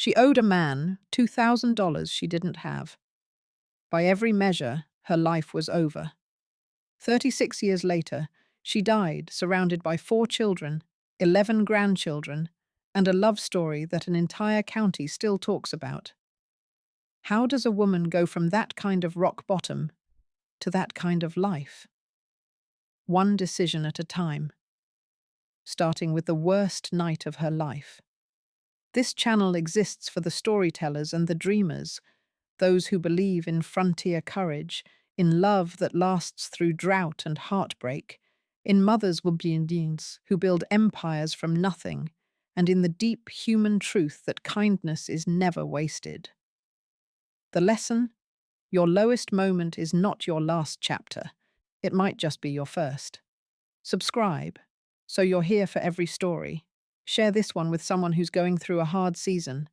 She owed a man $2,000 she didn't have. By every measure, her life was over. 36 years later, she died surrounded by 4 children, 11 grandchildren, and a love story that an entire county still talks about. How does a woman go from that kind of rock bottom to that kind of life? One decision at a time, starting with the worst night of her life. This channel exists for the storytellers and the dreamers, those who believe in frontier courage, in love that lasts through drought and heartbreak, in mothers who build empires from nothing, and in the deep human truth that kindness is never wasted. The lesson? Your lowest moment is not your last chapter. It might just be your first. Subscribe, so you're here for every story. Share this one with someone who's going through a hard season.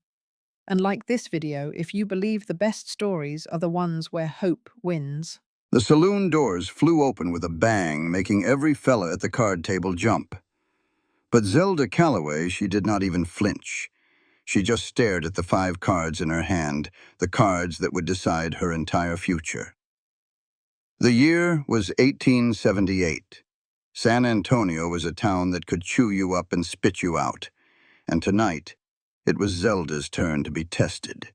And like this video if you believe the best stories are the ones where hope wins. The saloon doors flew open with a bang, making every fella at the card table jump. But Zelda Calloway, she did not even flinch. She just stared at the 5 cards in her hand, the cards that would decide her entire future. The year was 1878. San Antonio was a town that could chew you up and spit you out. And tonight, it was Zelda's turn to be tested.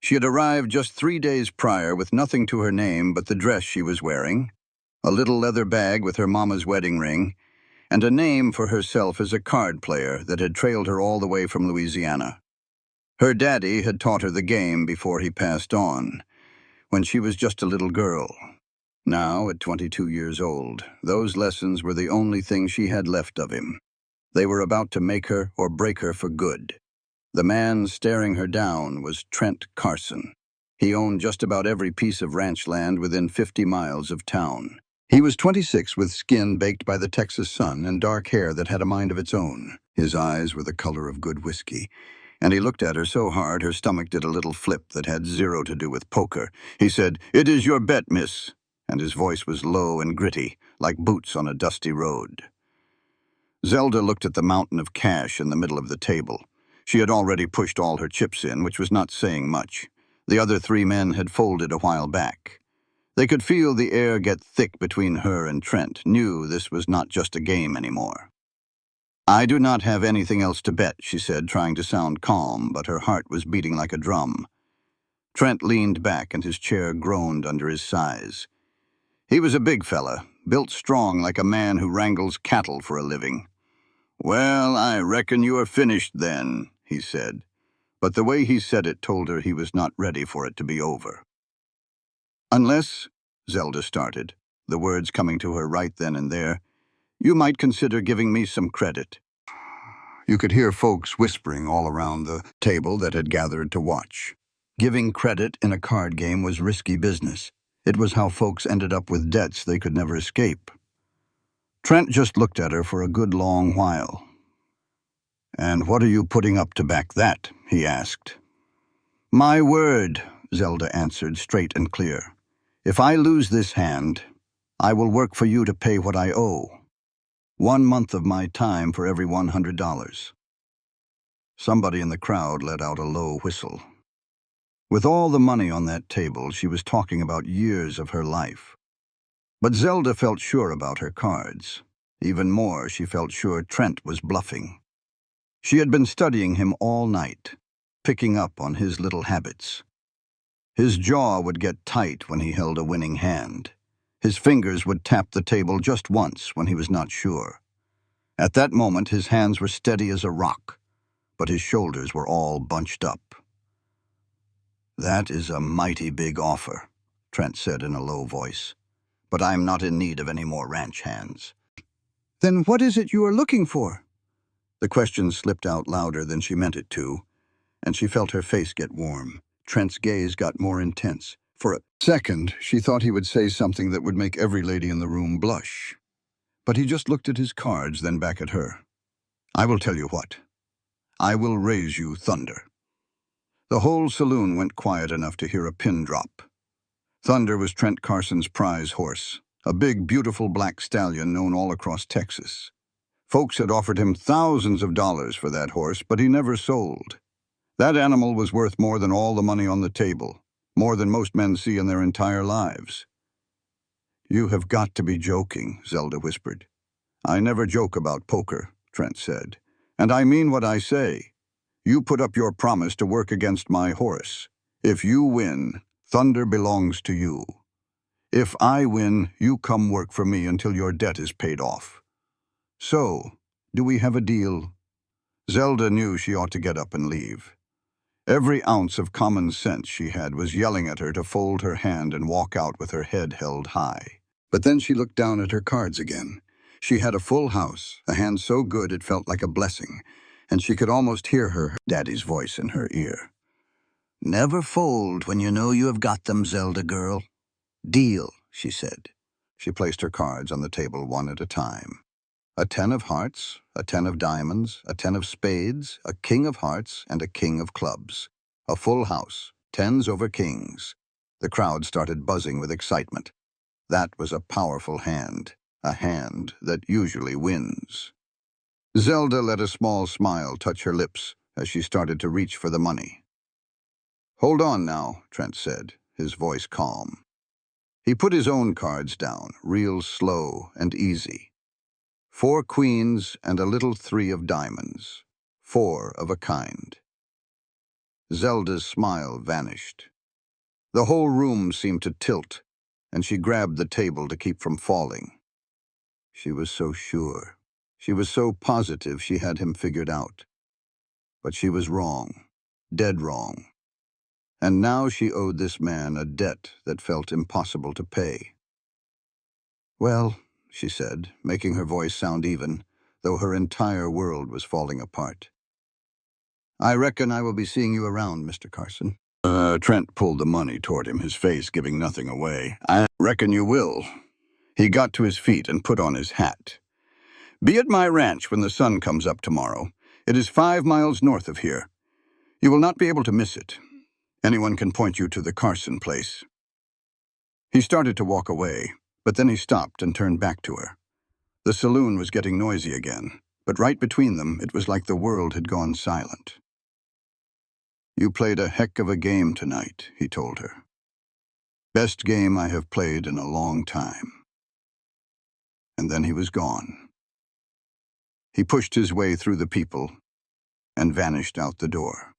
She had arrived just 3 days prior with nothing to her name but the dress she was wearing, a little leather bag with her mama's wedding ring, and a name for herself as a card player that had trailed her all the way from Louisiana. Her daddy had taught her the game before he passed on, when she was just a little girl. Now, at 22 years old, those lessons were the only thing she had left of him. They were about to make her or break her for good. The man staring her down was Trent Carson. He owned just about every piece of ranch land within 50 miles of town. He was 26 with skin baked by the Texas sun and dark hair that had a mind of its own. His eyes were the color of good whiskey, and he looked at her so hard her stomach did a little flip that had zero to do with poker. He said, "It is your bet, miss," and his voice was low and gritty, like boots on a dusty road. Zelda looked at the mountain of cash in the middle of the table. She had already pushed all her chips in, which was not saying much. The other 3 men had folded a while back. They could feel the air get thick between her and Trent, knew this was not just a game anymore. "I do not have anything else to bet," she said, trying to sound calm, but her heart was beating like a drum. Trent leaned back and his chair groaned under his size. He was a big fella, built strong like a man who wrangles cattle for a living. "Well, I reckon you are finished then," he said. But the way he said it told her he was not ready for it to be over. "Unless," Zelda started, the words coming to her right then and there, "you might consider giving me some credit." You could hear folks whispering all around the table that had gathered to watch. Giving credit in a card game was risky business. It was how folks ended up with debts they could never escape. Trent just looked at her for a good long while. "And what are you putting up to back that?" he asked. "My word," Zelda answered straight and clear. "If I lose this hand, I will work for you to pay what I owe. 1 month of my time for every $100. Somebody in the crowd let out a low whistle. With all the money on that table, she was talking about years of her life. But Zelda felt sure about her cards. Even more, she felt sure Trent was bluffing. She had been studying him all night, picking up on his little habits. His jaw would get tight when he held a winning hand. His fingers would tap the table just once when he was not sure. At that moment, his hands were steady as a rock, but his shoulders were all bunched up. "That is a mighty big offer," Trent said in a low voice. "But I am not in need of any more ranch hands." "Then what is it you are looking for?" The question slipped out louder than she meant it to, and she felt her face get warm. Trent's gaze got more intense. For a second, she thought he would say something that would make every lady in the room blush. But he just looked at his cards, then back at her. "I will tell you what. I will raise you thunder." The whole saloon went quiet enough to hear a pin drop. Thunder was Trent Carson's prize horse, a big, beautiful black stallion known all across Texas. Folks had offered him thousands of dollars for that horse, but he never sold. That animal was worth more than all the money on the table, more than most men see in their entire lives. You have got to be joking, Zelda whispered. I never joke about poker, Trent said. And I mean what I say. You put up your promise to work against my horse. If you win, thunder belongs to you. If I win, you come work for me until your debt is paid off. So, do we have a deal? Zelda knew she ought to get up and leave. Every ounce of common sense she had was yelling at her to fold her hand and walk out with her head held high. But then she looked down at her cards again. She had a full house, a hand so good it felt like a blessing, and she could almost hear her daddy's voice in her ear. Never fold when you know you have got them, Zelda girl. Deal, she said. She placed her cards on the table one at a time. A 10 of hearts, a 10 of diamonds, a 10 of spades, a king of hearts, and a king of clubs. A full house, tens over kings. The crowd started buzzing with excitement. That was a powerful hand, a hand that usually wins. Zelda let a small smile touch her lips as she started to reach for the money. Hold on now, Trent said, his voice calm. He put his own cards down, real slow and easy. 4 queens and a little 3 of diamonds. 4 of a kind. Zelda's smile vanished. The whole room seemed to tilt, and she grabbed the table to keep from falling. She was so sure. She was so positive she had him figured out. But she was wrong, dead wrong. And now she owed this man a debt that felt impossible to pay. Well, she said, making her voice sound even, though her entire world was falling apart. I reckon I will be seeing you around, Mr. Carson. Trent pulled the money toward him, his face giving nothing away. I reckon you will. He got to his feet and put on his hat. Be at my ranch when the sun comes up tomorrow. It is 5 miles north of here. You will not be able to miss it. Anyone can point you to the Carson place. He started to walk away, but then he stopped and turned back to her. The saloon was getting noisy again, but right between them it was like the world had gone silent. You played a heck of a game tonight, he told her. Best game I have played in a long time. And then he was gone. He pushed his way through the people and vanished out the door.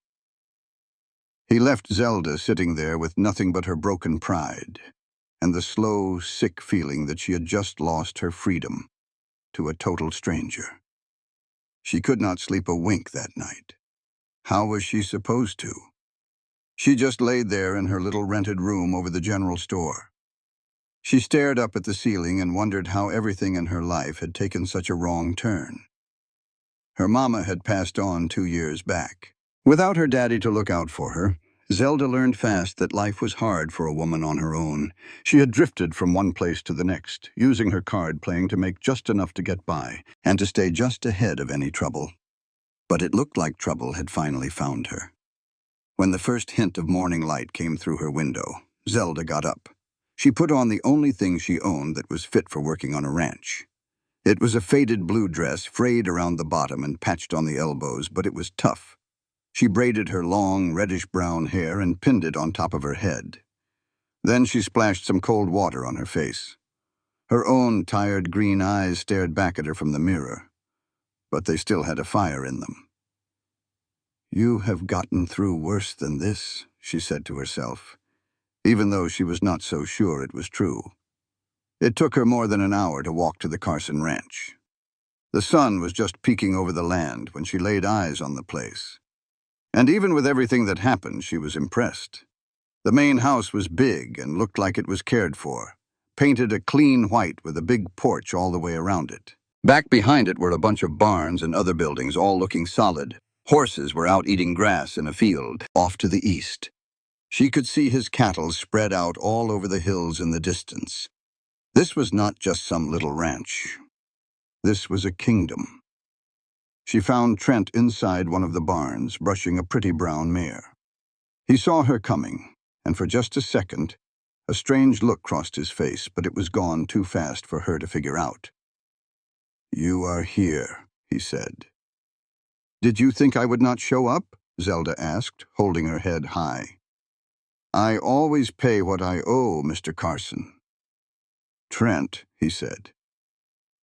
He left Zelda sitting there with nothing but her broken pride and the slow, sick feeling that she had just lost her freedom to a total stranger. She could not sleep a wink that night. How was she supposed to? She just laid there in her little rented room over the general store. She stared up at the ceiling and wondered how everything in her life had taken such a wrong turn. Her mama had passed on 2 years back. Without her daddy to look out for her, Zelda learned fast that life was hard for a woman on her own. She had drifted from one place to the next, using her card playing to make just enough to get by and to stay just ahead of any trouble. But it looked like trouble had finally found her. When the first hint of morning light came through her window, Zelda got up. She put on the only thing she owned that was fit for working on a ranch. It was a faded blue dress, frayed around the bottom and patched on the elbows, but it was tough. She braided her long, reddish-brown hair and pinned it on top of her head. Then she splashed some cold water on her face. Her own tired green eyes stared back at her from the mirror, but they still had a fire in them. You have gotten through worse than this, she said to herself, even though she was not so sure it was true. It took her more than an hour to walk to the Carson ranch. The sun was just peeking over the land when she laid eyes on the place. And even with everything that happened, she was impressed. The main house was big and looked like it was cared for, painted a clean white with a big porch all the way around it. Back behind it were a bunch of barns and other buildings, all looking solid. Horses were out eating grass in a field off to the east. She could see his cattle spread out all over the hills in the distance. This was not just some little ranch. This was a kingdom. She found Trent inside one of the barns, brushing a pretty brown mare. He saw her coming, and for just a second, a strange look crossed his face, but it was gone too fast for her to figure out. You are here, he said. Did you think I would not show up? Zelda asked, holding her head high. I always pay what I owe, Mr. Carson. Trent, he said,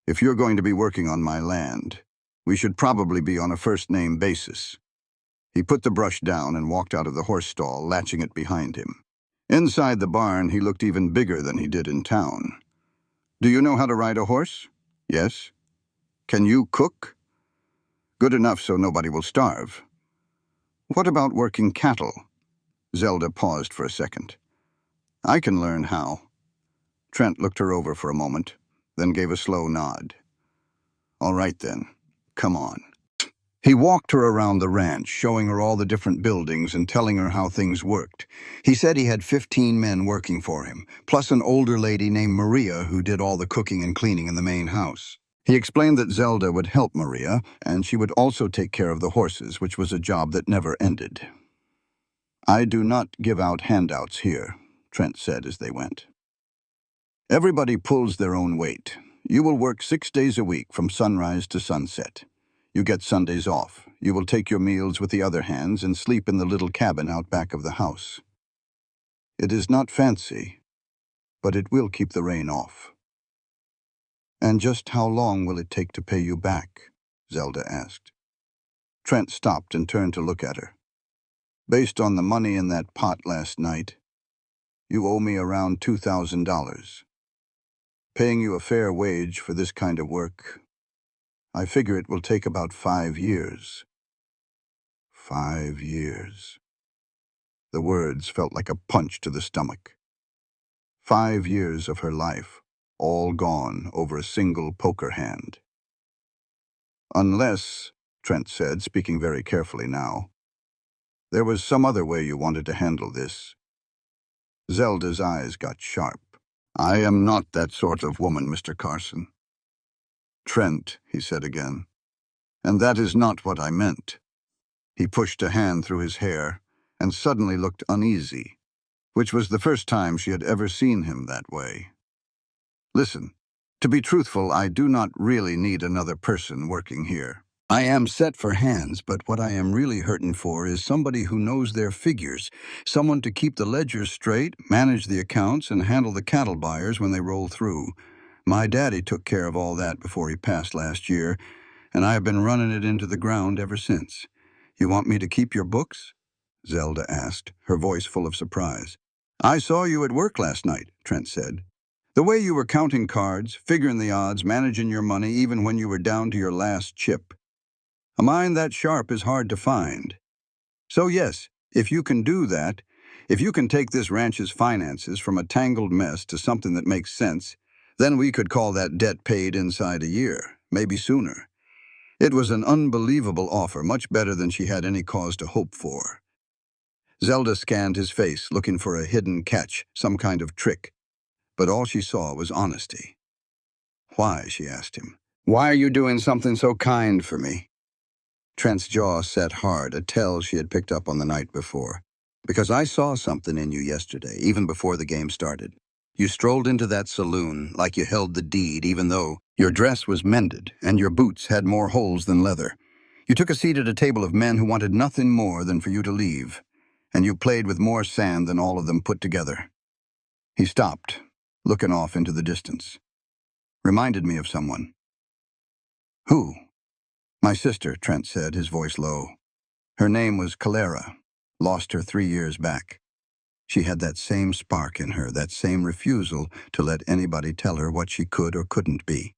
if you're going to be working on my land, we should probably be on a first-name basis. He put the brush down and walked out of the horse stall, latching it behind him. Inside the barn, he looked even bigger than he did in town. Do you know how to ride a horse? Yes. Can you cook? Good enough so nobody will starve. What about working cattle? Zelda paused for a second. I can learn how. Trent looked her over for a moment, then gave a slow nod. All right then, come on. He walked her around the ranch, showing her all the different buildings and telling her how things worked. He said he had 15 men working for him, plus an older lady named Maria who did all the cooking and cleaning in the main house. He explained that Zelda would help Maria, and she would also take care of the horses, which was a job that never ended. I do not give out handouts here, Trent said as they went. Everybody pulls their own weight. You will work 6 days a week from sunrise to sunset. You get Sundays off. You will take your meals with the other hands and sleep in the little cabin out back of the house. It is not fancy, but it will keep the rain off. And just how long will it take to pay you back? Zelda asked. Trent stopped and turned to look at her. Based on the money in that pot last night, you owe me around $2,000. Paying you a fair wage for this kind of work, I figure it will take about 5 years. 5 years. The words felt like a punch to the stomach. 5 years of her life, all gone over a single poker hand. Unless, Trent said, speaking very carefully now, there was some other way you wanted to handle this. Zelda's eyes got sharp. I am not that sort of woman, Mr. Carson. Trent, he said again, and that is not what I meant. He pushed a hand through his hair and suddenly looked uneasy, which was the first time she had ever seen him that way. Listen, to be truthful, I do not really need another person working here. I am set for hands, but what I am really hurting for is somebody who knows their figures, someone to keep the ledgers straight, manage the accounts, and handle the cattle buyers when they roll through. My daddy took care of all that before he passed last year, and I have been running it into the ground ever since. You want me to keep your books? Zelda asked, her voice full of surprise. I saw you at work last night, Trent said. The way you were counting cards, figuring the odds, managing your money, even when you were down to your last chip. A mind that sharp is hard to find. So yes, if you can do that, if you can take this ranch's finances from a tangled mess to something that makes sense, then we could call that debt paid inside a year, maybe sooner. It was an unbelievable offer, much better than she had any cause to hope for. Zelda scanned his face, looking for a hidden catch, some kind of trick. But all she saw was honesty. Why, she asked him. Why are you doing something so kind for me? Trent's jaw set hard, a tell she had picked up on the night before. Because I saw something in you yesterday, even before the game started. You strolled into that saloon like you held the deed, even though your dress was mended and your boots had more holes than leather. You took a seat at a table of men who wanted nothing more than for you to leave, and you played with more sand than all of them put together. He stopped, looking off into the distance. Reminded me of someone. Who? My sister, Trent said, his voice low. Her name was Calera. Lost her 3 years back. She had that same spark in her, that same refusal to let anybody tell her what she could or couldn't be.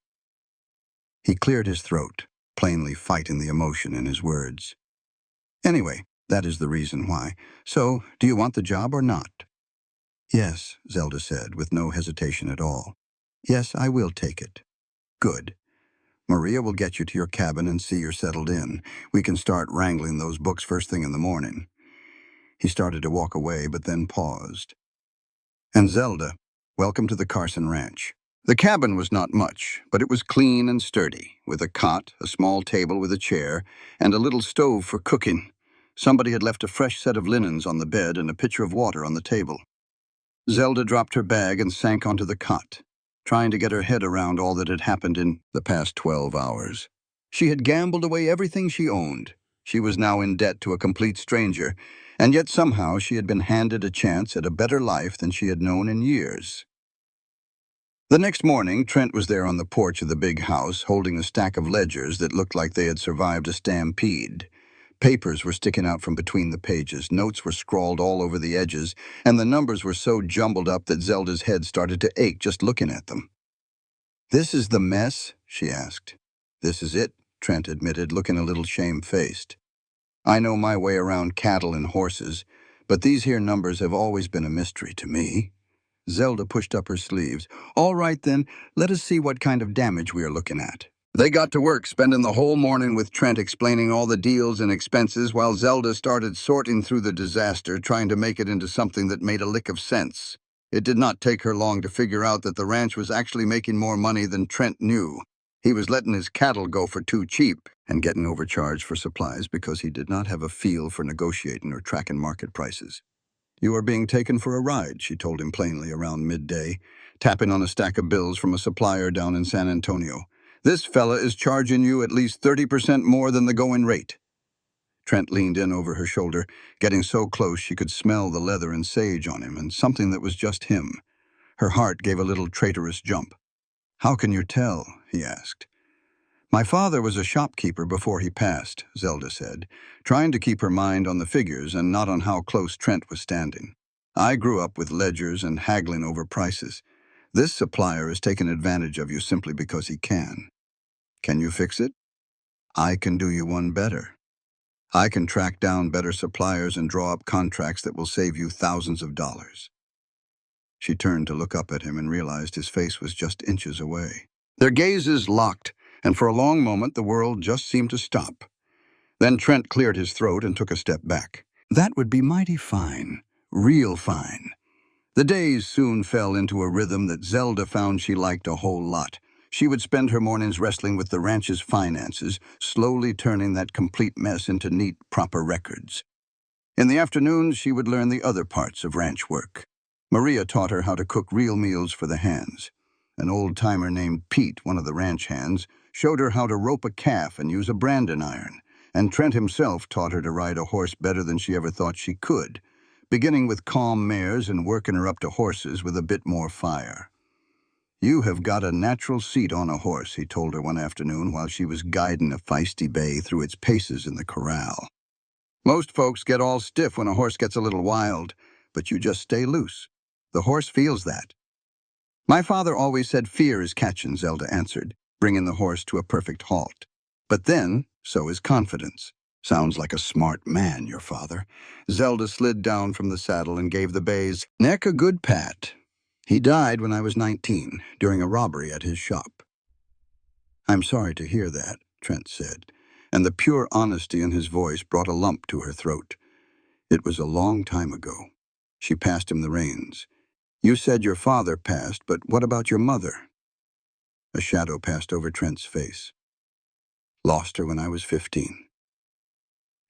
He cleared his throat, plainly fighting the emotion in his words. Anyway, that is the reason why. So, do you want the job or not? Yes, Zelda said, with no hesitation at all. Yes, I will take it. Good. Maria will get you to your cabin and see you're settled in. We can start wrangling those books first thing in the morning. He started to walk away, but then paused. And Zelda, welcome to the Carson Ranch. The cabin was not much, but it was clean and sturdy, with a cot, a small table with a chair, and a little stove for cooking. Somebody had left a fresh set of linens on the bed and a pitcher of water on the table. Zelda dropped her bag and sank onto the cot, trying to get her head around all that had happened in the past 12 hours. She had gambled away everything she owned. She was now in debt to a complete stranger, and yet somehow she had been handed a chance at a better life than she had known in years. The next morning, Trent was there on the porch of the big house, holding a stack of ledgers that looked like they had survived a stampede. Papers were sticking out from between the pages, notes were scrawled all over the edges, and the numbers were so jumbled up that Zelda's head started to ache just looking at them. "This is the mess?" she asked. "This is it," Trent admitted, looking a little shamefaced. "I know my way around cattle and horses, but these here numbers have always been a mystery to me." Zelda pushed up her sleeves. "All right, then, let us see what kind of damage we are looking at." They got to work, spending the whole morning with Trent explaining all the deals and expenses while Zelda started sorting through the disaster, trying to make it into something that made a lick of sense. It did not take her long to figure out that the ranch was actually making more money than Trent knew. He was letting his cattle go for too cheap and getting overcharged for supplies because he did not have a feel for negotiating or tracking market prices. "You are being taken for a ride," she told him plainly around midday, tapping on a stack of bills from a supplier down in San Antonio. "This fella is charging you at least 30% more than the going rate." Trent leaned in over her shoulder, getting so close she could smell the leather and sage on him, and something that was just him. Her heart gave a little traitorous jump. "How can you tell?" he asked. "My father was a shopkeeper before he passed," Zelda said, trying to keep her mind on the figures and not on how close Trent was standing. "I grew up with ledgers and haggling over prices. This supplier is taking advantage of you simply because he can. Can you fix it? I can do you one better. I can track down better suppliers and draw up contracts that will save you thousands of dollars." She turned to look up at him and realized his face was just inches away. Their gazes locked, and for a long moment the world just seemed to stop. Then Trent cleared his throat and took a step back. "That would be mighty fine. Real fine." The days soon fell into a rhythm that Zelda found she liked a whole lot. She would spend her mornings wrestling with the ranch's finances, slowly turning that complete mess into neat, proper records. In the afternoons, she would learn the other parts of ranch work. Maria taught her how to cook real meals for the hands. An old-timer named Pete, one of the ranch hands, showed her how to rope a calf and use a branding iron. And Trent himself taught her to ride a horse better than she ever thought she could, beginning with calm mares and working her up to horses with a bit more fire. "You have got a natural seat on a horse," he told her one afternoon while she was guiding a feisty bay through its paces in the corral. "Most folks get all stiff when a horse gets a little wild, but you just stay loose. The horse feels that." "My father always said fear is catching," Zelda answered, bringing the horse to a perfect halt. "But then, so is confidence." "Sounds like a smart man, your father." Zelda slid down from the saddle and gave the bay's neck a good pat. "He died when I was 19, during a robbery at his shop." "I'm sorry to hear that," Trent said, and the pure honesty in his voice brought a lump to her throat. "It was a long time ago." She passed him the reins. "You said your father passed, but what about your mother?" A shadow passed over Trent's face. "Lost her when I was 15.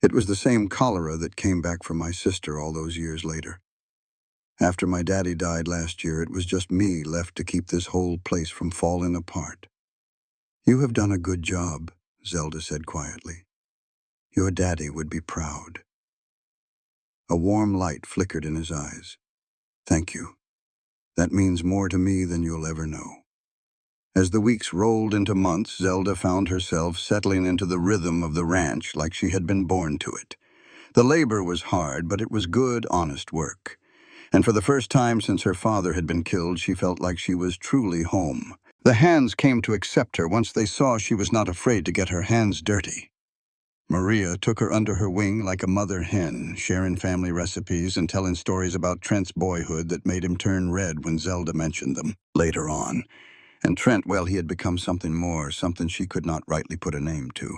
It was the same cholera that came back from my sister all those years later. After my daddy died last year, it was just me left to keep this whole place from falling apart." "You have done a good job," Zelda said quietly. "Your daddy would be proud." A warm light flickered in his eyes. "Thank you. That means more to me than you'll ever know." As the weeks rolled into months, Zelda found herself settling into the rhythm of the ranch like she had been born to it. The labor was hard, but it was good, honest work. And for the first time since her father had been killed, she felt like she was truly home. The hands came to accept her once they saw she was not afraid to get her hands dirty. Maria took her under her wing like a mother hen, sharing family recipes and telling stories about Trent's boyhood that made him turn red when Zelda mentioned them later on. And Trent, well, he had become something more, something she could not rightly put a name to.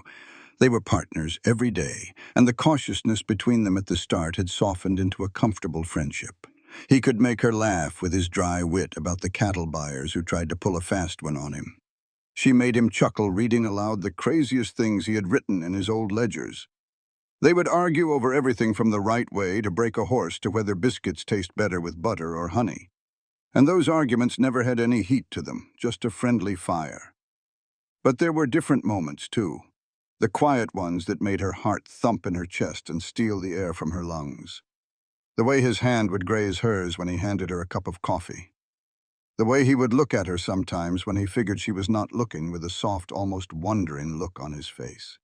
They were partners every day, and the cautiousness between them at the start had softened into a comfortable friendship. He could make her laugh with his dry wit about the cattle buyers who tried to pull a fast one on him. She made him chuckle reading aloud the craziest things he had written in his old ledgers. They would argue over everything from the right way to break a horse to whether biscuits taste better with butter or honey. And those arguments never had any heat to them, just a friendly fire. But there were different moments, too. The quiet ones that made her heart thump in her chest and steal the air from her lungs. The way his hand would graze hers when he handed her a cup of coffee. The way he would look at her sometimes when he figured she was not looking, with a soft, almost wondering look on his face.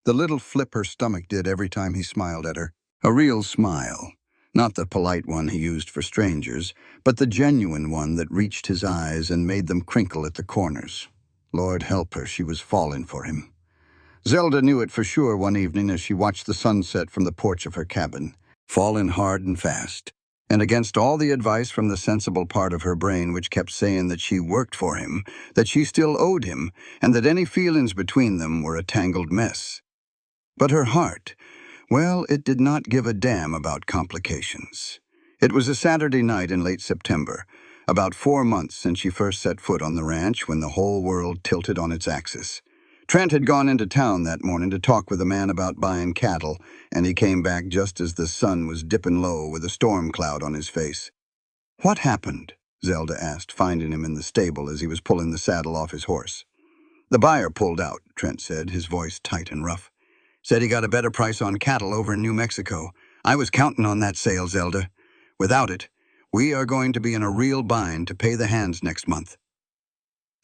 The little flip her stomach did every time he smiled at her. A real smile. Not the polite one he used for strangers, but the genuine one that reached his eyes and made them crinkle at the corners. Lord help her, she was falling for him. Zelda knew it for sure one evening as she watched the sunset from the porch of her cabin, falling hard and fast. And against all the advice from the sensible part of her brain which kept saying that she worked for him, that she still owed him, and that any feelings between them were a tangled mess. But her heart, well, it did not give a damn about complications. It was a Saturday night in late September, about 4 months since she first set foot on the ranch, when the whole world tilted on its axis. Trent had gone into town that morning to talk with a man about buying cattle, and he came back just as the sun was dipping low with a storm cloud on his face. "What happened?" Zelda asked, finding him in the stable as he was pulling the saddle off his horse. "The buyer pulled out," Trent said, his voice tight and rough. "Said he got a better price on cattle over in New Mexico. I was counting on that sale, Zelda. Without it, we are going to be in a real bind to pay the hands next month."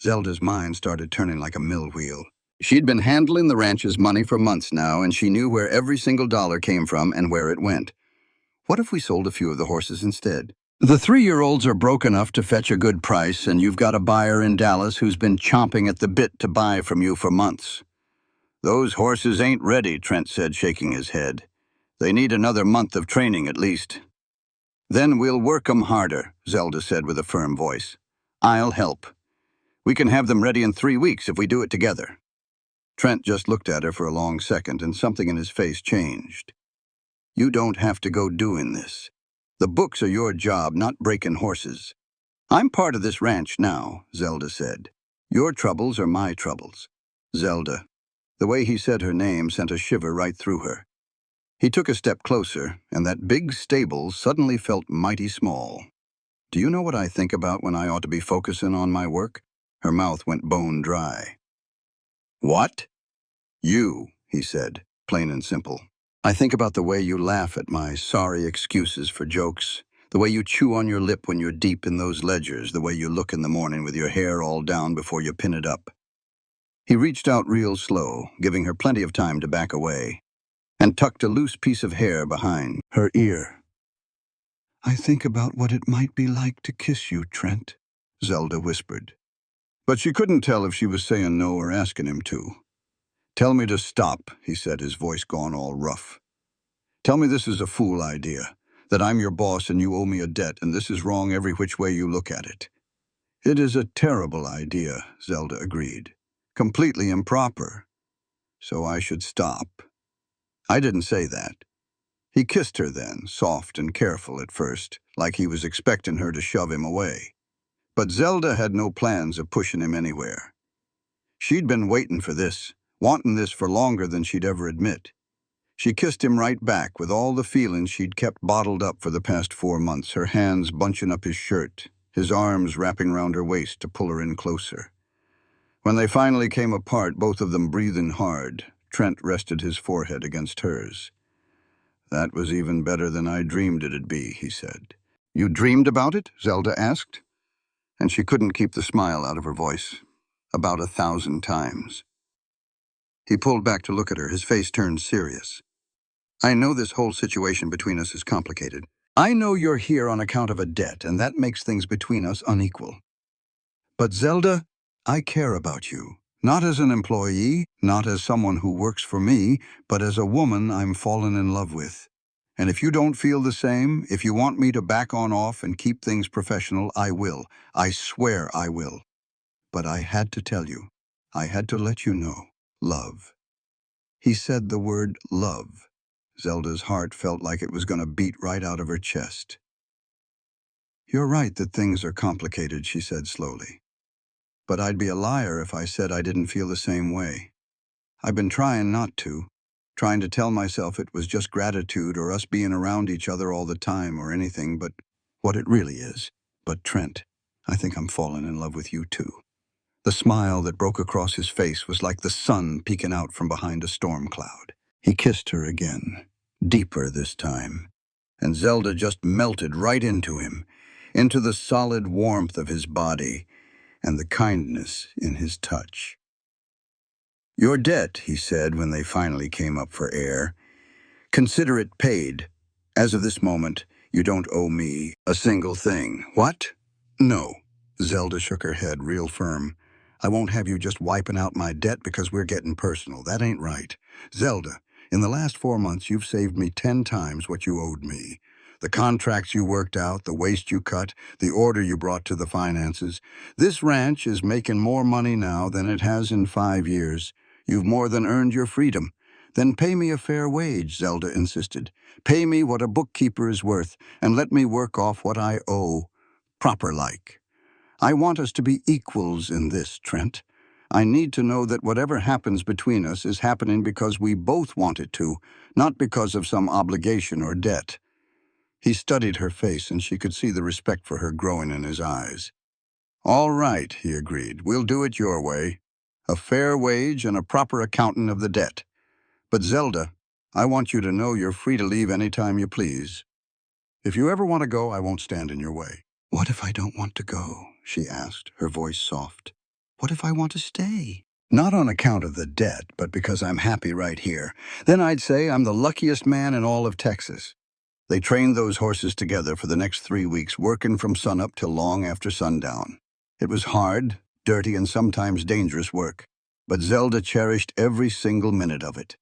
Zelda's mind started turning like a mill wheel. She'd been handling the ranch's money for months now, and she knew where every single dollar came from and where it went. What if we sold a few of the horses instead? The 3-year-olds are broke enough to fetch a good price, and you've got a buyer in Dallas who's been chomping at the bit to buy from you for months. "Those horses ain't ready," Trent said, shaking his head. "They need another month of training at least." "Then we'll work 'em harder," Zelda said with a firm voice. "I'll help. We can have them ready in 3 weeks if we do it together." Trent just looked at her for a long second, and something in his face changed. "You don't have to go doing this. The books are your job, not breaking horses. I'm part of this ranch now," Zelda said. "Your troubles are my troubles." Zelda. The way he said her name sent a shiver right through her. He took a step closer, and that big stable suddenly felt mighty small. "Do you know what I think about when I ought to be focusing on my work?" Her mouth went bone dry. "What?" "You," he said, plain and simple. "I think about the way you laugh at my sorry excuses for jokes, the way you chew on your lip when you're deep in those ledgers, the way you look in the morning with your hair all down before you pin it up." He reached out real slow, giving her plenty of time to back away, and tucked a loose piece of hair behind her ear. "I think about what it might be like to kiss you, Trent," Zelda whispered. But she couldn't tell if she was saying no or asking him to. "Tell me to stop," he said, his voice gone all rough. "Tell me this is a fool idea, that I'm your boss and you owe me a debt, and this is wrong every which way you look at it." "It is a terrible idea," Zelda agreed. "Completely improper. So I should stop." "I didn't say that." He kissed her then, soft and careful at first, like he was expecting her to shove him away. But Zelda had no plans of pushing him anywhere. She'd been waiting for this, wanting this for longer than she'd ever admit. She kissed him right back with all the feelings she'd kept bottled up for the past 4 months, her hands bunching up his shirt, his arms wrapping round her waist to pull her in closer. When they finally came apart, both of them breathing hard, Trent rested his forehead against hers. "That was even better than I dreamed it'd be," he said. "You dreamed about it?" Zelda asked. And she couldn't keep the smile out of her voice. "About 1,000 times." He pulled back to look at her, his face turned serious. "I know this whole situation between us is complicated. I know you're here on account of a debt, and that makes things between us unequal. But Zelda, I care about you. Not as an employee, not as someone who works for me, but as a woman I'm fallen in love with. And if you don't feel the same, if you want me to back on off and keep things professional, I will. I swear I will. But I had to tell you. I had to let you know. Love." He said the word love. Zelda's heart felt like it was going to beat right out of her chest. "You're right that things are complicated," she said slowly. "But I'd be a liar if I said I didn't feel the same way. I've been trying not to, trying to tell myself it was just gratitude or us being around each other all the time or anything but what it really is. But Trent, I think I'm falling in love with you too." The smile that broke across his face was like the sun peeking out from behind a storm cloud. He kissed her again, deeper this time, and Zelda just melted right into him, into the solid warmth of his body and the kindness in his touch. "Your debt," he said when they finally came up for air. "Consider it paid. As of this moment, you don't owe me a single thing." "What?" "No." Zelda shook her head real firm. "I won't have you just wiping out my debt because we're getting personal. That ain't right. Zelda, in the last 4 months, you've saved me 10 times what you owed me. The contracts you worked out, the waste you cut, the order you brought to the finances. This ranch is making more money now than it has in 5 years. You've more than earned your freedom." "Then pay me a fair wage," Zelda insisted. "Pay me what a bookkeeper is worth, and let me work off what I owe, proper-like. I want us to be equals in this, Trent. I need to know that whatever happens between us is happening because we both want it to, not because of some obligation or debt." He studied her face, and she could see the respect for her growing in his eyes. "All right," he agreed. "We'll do it your way. A fair wage and a proper accounting of the debt. But Zelda, I want you to know you're free to leave any time you please. If you ever want to go, I won't stand in your way." "What if I don't want to go?" she asked, her voice soft. "What if I want to stay?" "Not on account of the debt, but because I'm happy right here. Then I'd say I'm the luckiest man in all of Texas." They trained those horses together for the next 3 weeks, working from sunup till long after sundown. It was hard, dirty, and sometimes dangerous work, but Zelda cherished every single minute of it.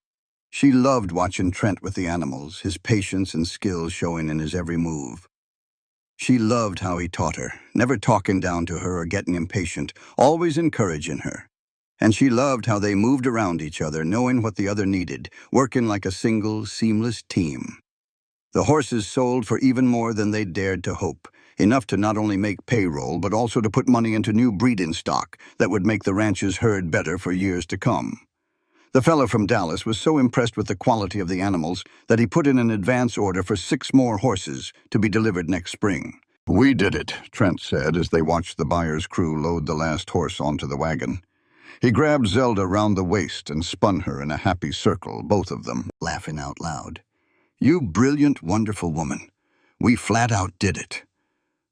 She loved watching Trent with the animals, his patience and skill showing in his every move. She loved how he taught her, never talking down to her or getting impatient, always encouraging her. And she loved how they moved around each other, knowing what the other needed, working like a single, seamless team. The horses sold for even more than they dared to hope, enough to not only make payroll, but also to put money into new breeding stock that would make the ranch's herd better for years to come. The fellow from Dallas was so impressed with the quality of the animals that he put in an advance order for 6 more horses to be delivered next spring. "We did it," Trent said as they watched the buyer's crew load the last horse onto the wagon. He grabbed Zelda round the waist and spun her in a happy circle, both of them laughing out loud. "You brilliant, wonderful woman. We flat out did it."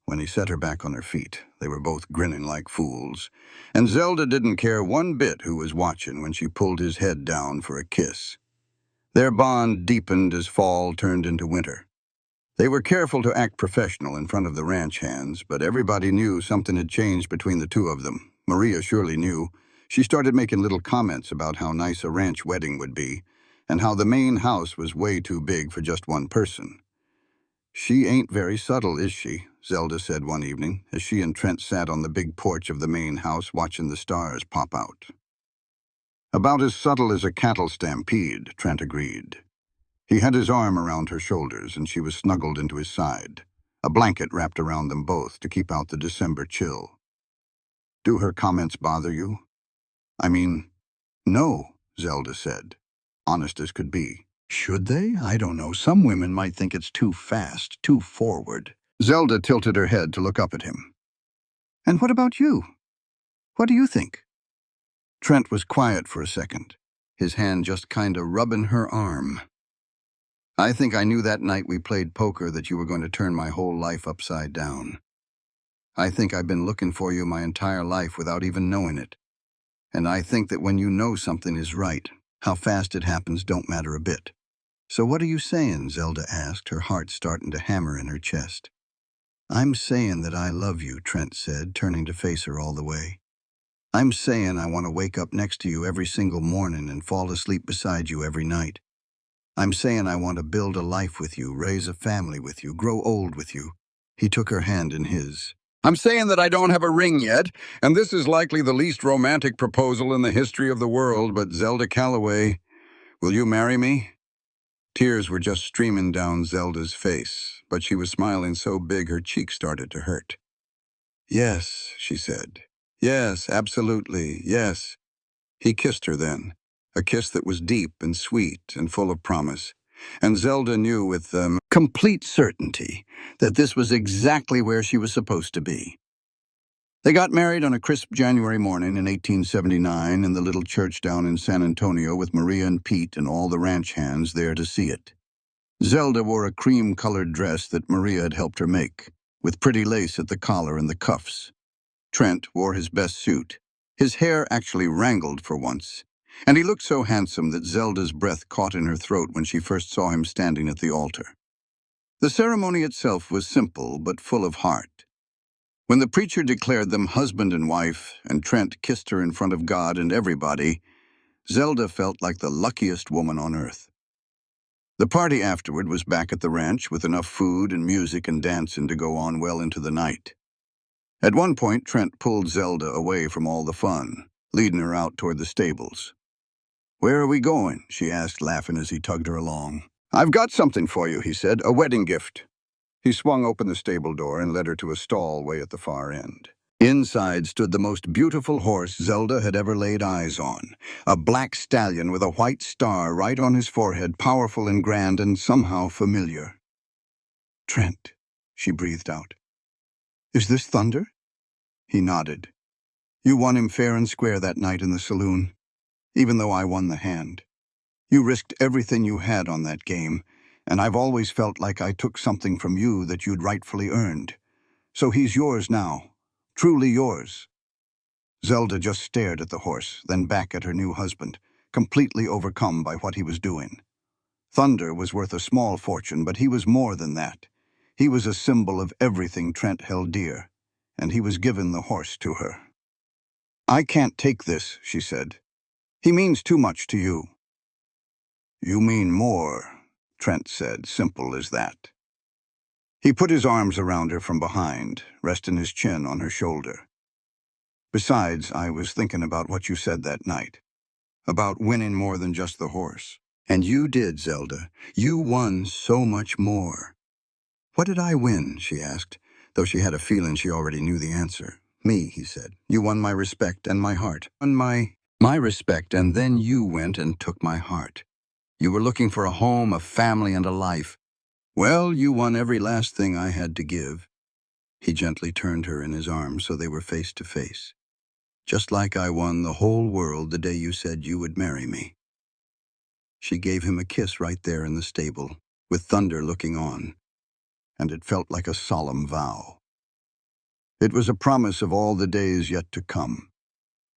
When he set her back on her feet, they were both grinning like fools, and Zelda didn't care one bit who was watching when she pulled his head down for a kiss. Their bond deepened as fall turned into winter. They were careful to act professional in front of the ranch hands, but everybody knew something had changed between the two of them. Maria surely knew. She started making little comments about how nice a ranch wedding would be, and how the main house was way too big for just one person. "She ain't very subtle, is she?" Zelda said one evening, as she and Trent sat on the big porch of the main house watching the stars pop out. "About as subtle as a cattle stampede," Trent agreed. He had his arm around her shoulders, and she was snuggled into his side, a blanket wrapped around them both to keep out the December chill. "Do her comments bother you?" "I mean, no," Zelda said, honest as could be. "Should they? I don't know. Some women might think it's too fast, too forward." Zelda tilted her head to look up at him. "And what about you? What do you think?" Trent was quiet for a second, his hand just kinda rubbing her arm. "I think I knew that night we played poker that you were going to turn my whole life upside down. I think I've been looking for you my entire life without even knowing it. And I think that when you know something is right, how fast it happens don't matter a bit." "So what are you saying?" Zelda asked, her heart starting to hammer in her chest. "I'm saying that I love you," Trent said, turning to face her all the way. "I'm saying I want to wake up next to you every single morning and fall asleep beside you every night. I'm saying I want to build a life with you, raise a family with you, grow old with you." He took her hand in his. "I'm saying that I don't have a ring yet, and this is likely the least romantic proposal in the history of the world, but Zelda Calloway, will you marry me?" Tears were just streaming down Zelda's face, but she was smiling so big her cheeks started to hurt. "Yes," she said. "Yes, absolutely, yes." He kissed her then, a kiss that was deep and sweet and full of promise. And Zelda knew with complete certainty that this was exactly where she was supposed to be. They got married on a crisp January morning in 1879 in the little church down in San Antonio with Maria and Pete and all the ranch hands there to see it. Zelda wore a cream-colored dress that Maria had helped her make, with pretty lace at the collar and the cuffs. Trent wore his best suit. His hair actually wrangled for once, and he looked so handsome that Zelda's breath caught in her throat when she first saw him standing at the altar. The ceremony itself was simple but full of heart. When the preacher declared them husband and wife, and Trent kissed her in front of God and everybody, Zelda felt like the luckiest woman on earth. The party afterward was back at the ranch with enough food and music and dancing to go on well into the night. At one point, Trent pulled Zelda away from all the fun, leading her out toward the stables. "Where are we going?" she asked, laughing as he tugged her along. "I've got something for you," he said, "a wedding gift." He swung open the stable door and led her to a stall way at the far end. Inside stood the most beautiful horse Zelda had ever laid eyes on, a black stallion with a white star right on his forehead, powerful and grand and somehow familiar. "Trent," she breathed out. "Is this Thunder?" He nodded. "You won him fair and square that night in the saloon, even though I won the hand. You risked everything you had on that game, and I've always felt like I took something from you that you'd rightfully earned. So he's yours now, truly yours." Zelda just stared at the horse, then back at her new husband, completely overcome by what he was doing. Thunder was worth a small fortune, but he was more than that. He was a symbol of everything Trent held dear, and he was given the horse to her. "I can't take this," she said. "He means too much to you." "You mean more," Trent said, simple as that. He put his arms around her from behind, resting his chin on her shoulder. "Besides, I was thinking about what you said that night, about winning more than just the horse. And you did, Zelda. You won so much more." "What did I win?" she asked, though she had a feeling she already knew the answer. "Me," he said. "You won my respect and my heart. Won my respect, and then you went and took my heart. You were looking for a home, a family, and a life. Well, you won every last thing I had to give." He gently turned her in his arms so they were face to face. "Just like I won the whole world the day you said you would marry me." She gave him a kiss right there in the stable, with Thunder looking on, and it felt like a solemn vow. It was a promise of all the days yet to come,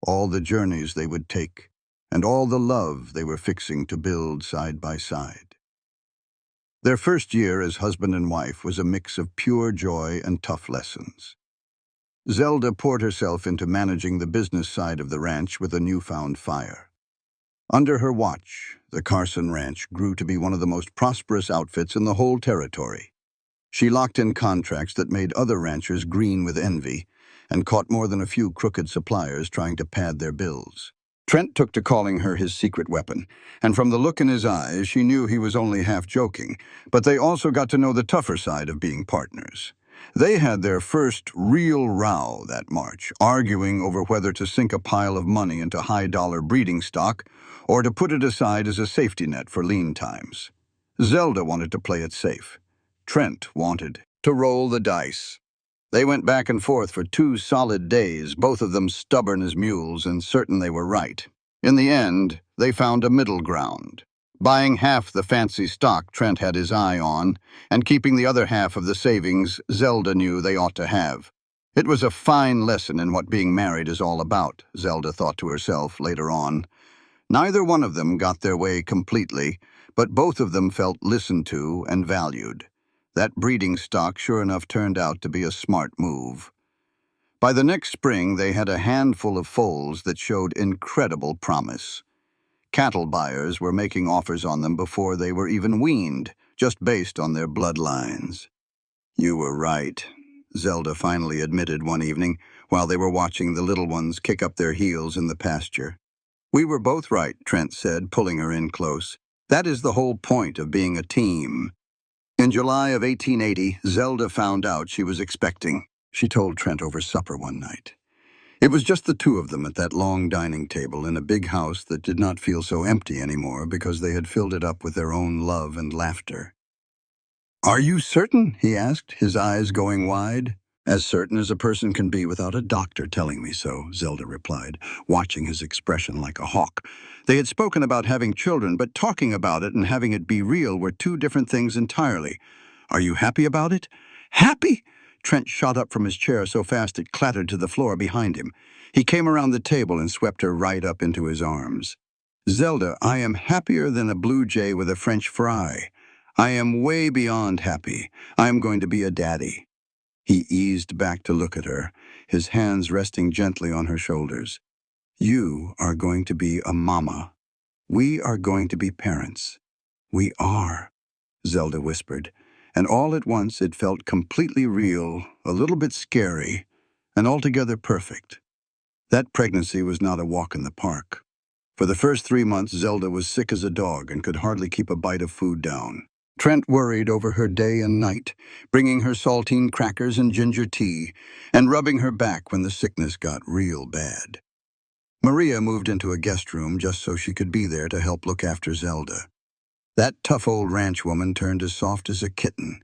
all the journeys they would take, and all the love they were fixing to build side by side. Their first year as husband and wife was a mix of pure joy and tough lessons. Zelda poured herself into managing the business side of the ranch with a newfound fire. Under her watch, the Carson Ranch grew to be one of the most prosperous outfits in the whole territory. She locked in contracts that made other ranchers green with envy and caught more than a few crooked suppliers trying to pad their bills. Trent took to calling her his secret weapon, and from the look in his eyes, she knew he was only half joking, but they also got to know the tougher side of being partners. They had their first real row that March, arguing over whether to sink a pile of money into high-dollar breeding stock or to put it aside as a safety net for lean times. Zelda wanted to play it safe. Trent wanted to roll the dice. They went back and forth for 2 solid days, both of them stubborn as mules and certain they were right. In the end, they found a middle ground, buying half the fancy stock Trent had his eye on, and keeping the other half of the savings Zelda knew they ought to have. It was a fine lesson in what being married is all about, Zelda thought to herself later on. Neither one of them got their way completely, but both of them felt listened to and valued. That breeding stock sure enough turned out to be a smart move. By the next spring, they had a handful of foals that showed incredible promise. Cattle buyers were making offers on them before they were even weaned, just based on their bloodlines. "You were right," Zelda finally admitted one evening while they were watching the little ones kick up their heels in the pasture. "We were both right," Trent said, pulling her in close. "That is the whole point of being a team." In July of 1880, Zelda found out she was expecting. She told Trent over supper one night. It was just the two of them at that long dining table in a big house that did not feel so empty anymore because they had filled it up with their own love and laughter. "Are you certain?" he asked, his eyes going wide. As certain as a person can be without a doctor telling me so, Zelda replied, watching his expression like a hawk. They had spoken about having children, but talking about it and having it be real were two different things entirely. Are you happy about it? Happy? Trent shot up from his chair so fast it clattered to the floor behind him. He came around the table and swept her right up into his arms. Zelda, I am happier than a blue jay with a French fry. I am way beyond happy. I am going to be a daddy. He eased back to look at her, his hands resting gently on her shoulders. You are going to be a mama. We are going to be parents. We are, Zelda whispered, and all at once it felt completely real, a little bit scary, and altogether perfect. That pregnancy was not a walk in the park. For the first 3 months, Zelda was sick as a dog and could hardly keep a bite of food down. Trent worried over her day and night, bringing her saltine crackers and ginger tea, and rubbing her back when the sickness got real bad. Maria moved into a guest room just so she could be there to help look after Zelda. That tough old ranch woman turned as soft as a kitten,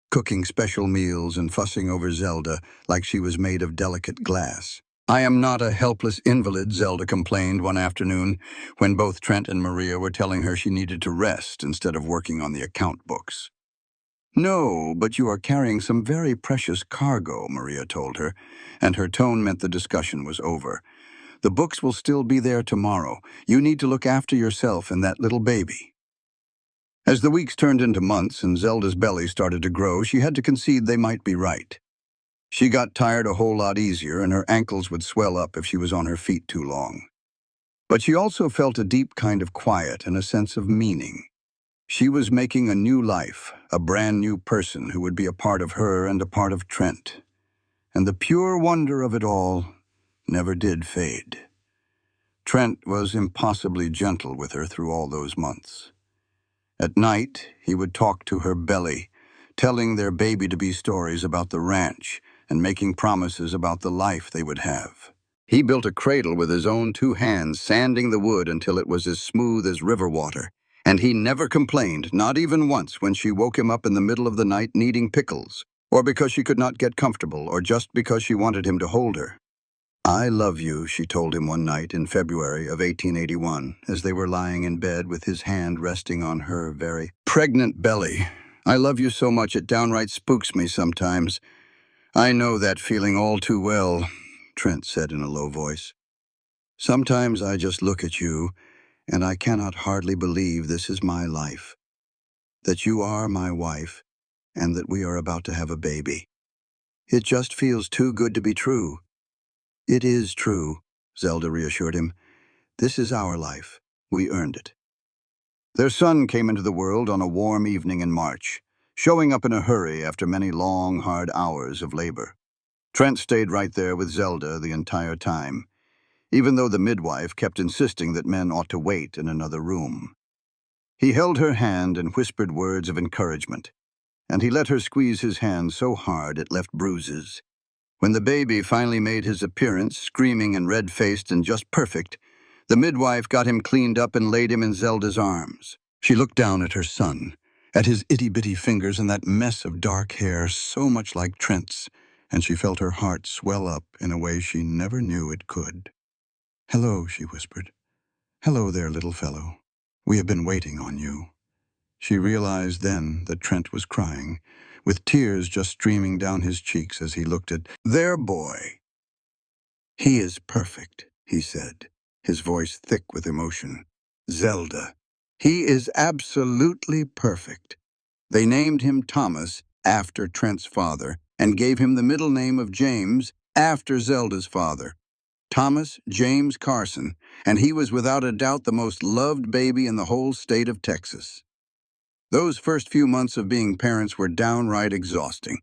cooking special meals and fussing over Zelda like she was made of delicate glass. I am not a helpless invalid, Zelda complained one afternoon when both Trent and Maria were telling her she needed to rest instead of working on the account books. No, but you are carrying some very precious cargo, Maria told her, and her tone meant the discussion was over. The books will still be there tomorrow. You need to look after yourself and that little baby. As the weeks turned into months and Zelda's belly started to grow, she had to concede they might be right. She got tired a whole lot easier, and her ankles would swell up if she was on her feet too long. But she also felt a deep kind of quiet and a sense of meaning. She was making a new life, a brand new person who would be a part of her and a part of Trent. And the pure wonder of it all never did fade. Trent was impossibly gentle with her through all those months. At night, he would talk to her belly, telling their baby-to-be stories about the ranch and making promises about the life they would have. He built a cradle with his own 2 hands, sanding the wood until it was as smooth as river water. And he never complained, not even once, when she woke him up in the middle of the night needing pickles, or because she could not get comfortable, or just because she wanted him to hold her. I love you, she told him one night in February of 1881, as they were lying in bed with his hand resting on her very pregnant belly. I love you so much it downright spooks me sometimes. I know that feeling all too well, Trent said in a low voice. Sometimes I just look at you, and I cannot hardly believe this is my life, that you are my wife, and that we are about to have a baby. It just feels too good to be true. It is true, Zelda reassured him. This is our life. We earned it. Their son came into the world on a warm evening in March, showing up in a hurry after many long, hard hours of labor. Trent stayed right there with Zelda the entire time, even though the midwife kept insisting that men ought to wait in another room. He held her hand and whispered words of encouragement, and he let her squeeze his hand so hard it left bruises. When the baby finally made his appearance, screaming and red-faced and just perfect, the midwife got him cleaned up and laid him in Zelda's arms. She looked down at her son, at his itty-bitty fingers and that mess of dark hair so much like Trent's, and she felt her heart swell up in a way she never knew it could. "Hello," she whispered. "Hello there, little fellow. We have been waiting on you." She realized then that Trent was crying, with tears just streaming down his cheeks as he looked at their boy. "He is perfect," he said, his voice thick with emotion. "Zelda. He is absolutely perfect." They named him Thomas after Trent's father and gave him the middle name of James after Zelda's father. Thomas James Carson, and he was without a doubt the most loved baby in the whole state of Texas. Those first few months of being parents were downright exhausting.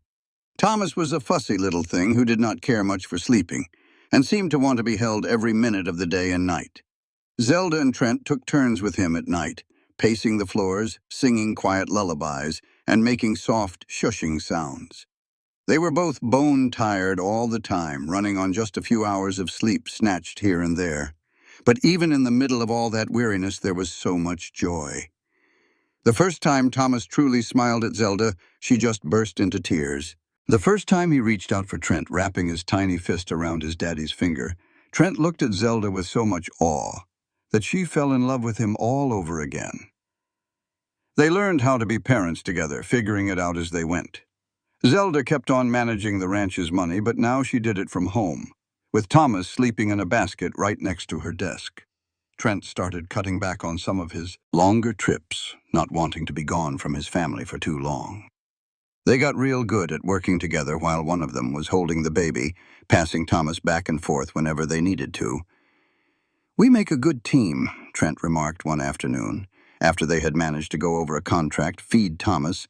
Thomas was a fussy little thing who did not care much for sleeping, and seemed to want to be held every minute of the day and night. Zelda and Trent took turns with him at night, pacing the floors, singing quiet lullabies, and making soft, shushing sounds. They were both bone-tired all the time, running on just a few hours of sleep snatched here and there. But even in the middle of all that weariness, there was so much joy. The first time Thomas truly smiled at Zelda, she just burst into tears. The first time he reached out for Trent, wrapping his tiny fist around his daddy's finger, Trent looked at Zelda with so much awe that she fell in love with him all over again. They learned how to be parents together, figuring it out as they went. Zelda kept on managing the ranch's money, but now she did it from home, with Thomas sleeping in a basket right next to her desk. Trent started cutting back on some of his longer trips, not wanting to be gone from his family for too long. They got real good at working together while one of them was holding the baby, passing Thomas back and forth whenever they needed to. "We make a good team," Trent remarked one afternoon, after they had managed to go over a contract, feed Thomas,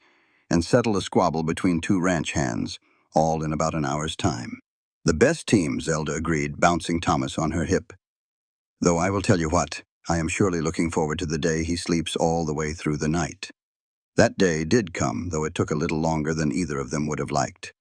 and settle a squabble between two ranch hands, all in about an hour's time. "The best team," Zelda agreed, bouncing Thomas on her hip. "Though I will tell you what, I am surely looking forward to the day he sleeps all the way through the night." That day did come, though it took a little longer than either of them would have liked.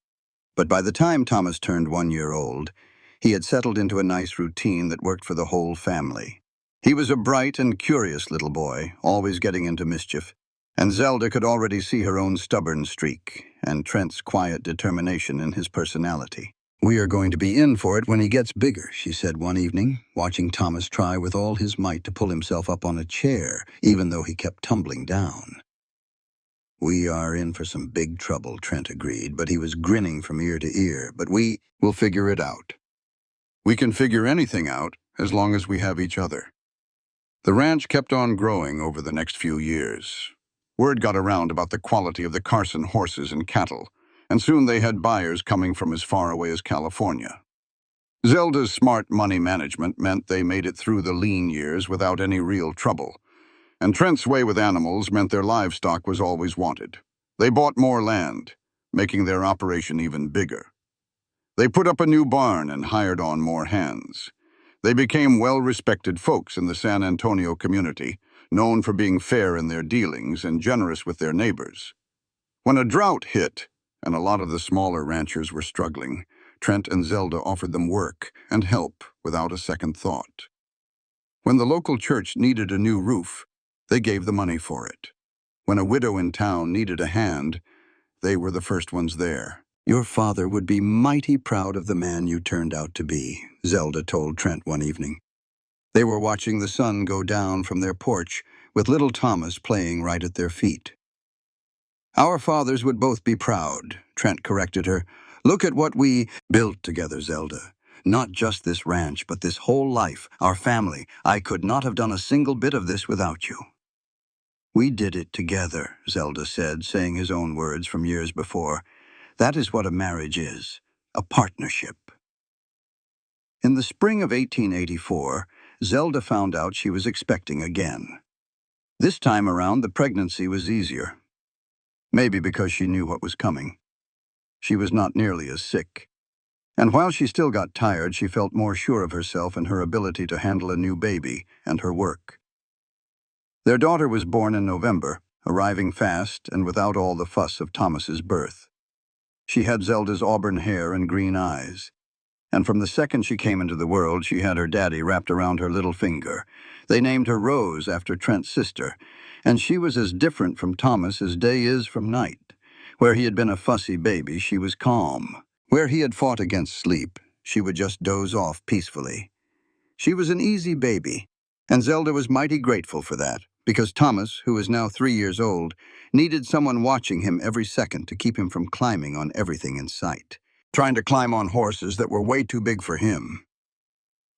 But by the time Thomas turned 1 year old, he had settled into a nice routine that worked for the whole family. He was a bright and curious little boy, always getting into mischief, and Zelda could already see her own stubborn streak and Trent's quiet determination in his personality. "We are going to be in for it when he gets bigger," she said one evening, watching Thomas try with all his might to pull himself up on a chair, even though he kept tumbling down. "We are in for some big trouble," Trent agreed, but he was grinning from ear to ear. "But we will figure it out. We can figure anything out as long as we have each other." The ranch kept on growing over the next few years. Word got around about the quality of the Carson horses and cattle, and soon they had buyers coming from as far away as California. Zelda's smart money management meant they made it through the lean years without any real trouble. And Trent's way with animals meant their livestock was always wanted. They bought more land, making their operation even bigger. They put up a new barn and hired on more hands. They became well-respected folks in the San Antonio community, known for being fair in their dealings and generous with their neighbors. When a drought hit, and a lot of the smaller ranchers were struggling, Trent and Zelda offered them work and help without a second thought. When the local church needed a new roof, they gave the money for it. When a widow in town needed a hand, they were the first ones there. "Your father would be mighty proud of the man you turned out to be," Zelda told Trent one evening. They were watching the sun go down from their porch, with little Thomas playing right at their feet. "Our fathers would both be proud," Trent corrected her. "Look at what we built together, Zelda. Not just this ranch, but this whole life, our family. I could not have done a single bit of this without you." "We did it together," Zelda said, saying his own words from years before. "That is what a marriage is, a partnership." In the spring of 1884, Zelda found out she was expecting again. This time around, the pregnancy was easier. Maybe because she knew what was coming. She was not nearly as sick. And while she still got tired, she felt more sure of herself and her ability to handle a new baby and her work. Their daughter was born in November, arriving fast and without all the fuss of Thomas's birth. She had Zelda's auburn hair and green eyes. And from the second she came into the world, she had her daddy wrapped around her little finger. They named her Rose after Trent's sister, and she was as different from Thomas as day is from night. Where he had been a fussy baby, she was calm. Where he had fought against sleep, she would just doze off peacefully. She was an easy baby, and Zelda was mighty grateful for that, because Thomas, who was now 3 years old, needed someone watching him every second to keep him from climbing on everything in sight. Trying to climb on horses that were way too big for him.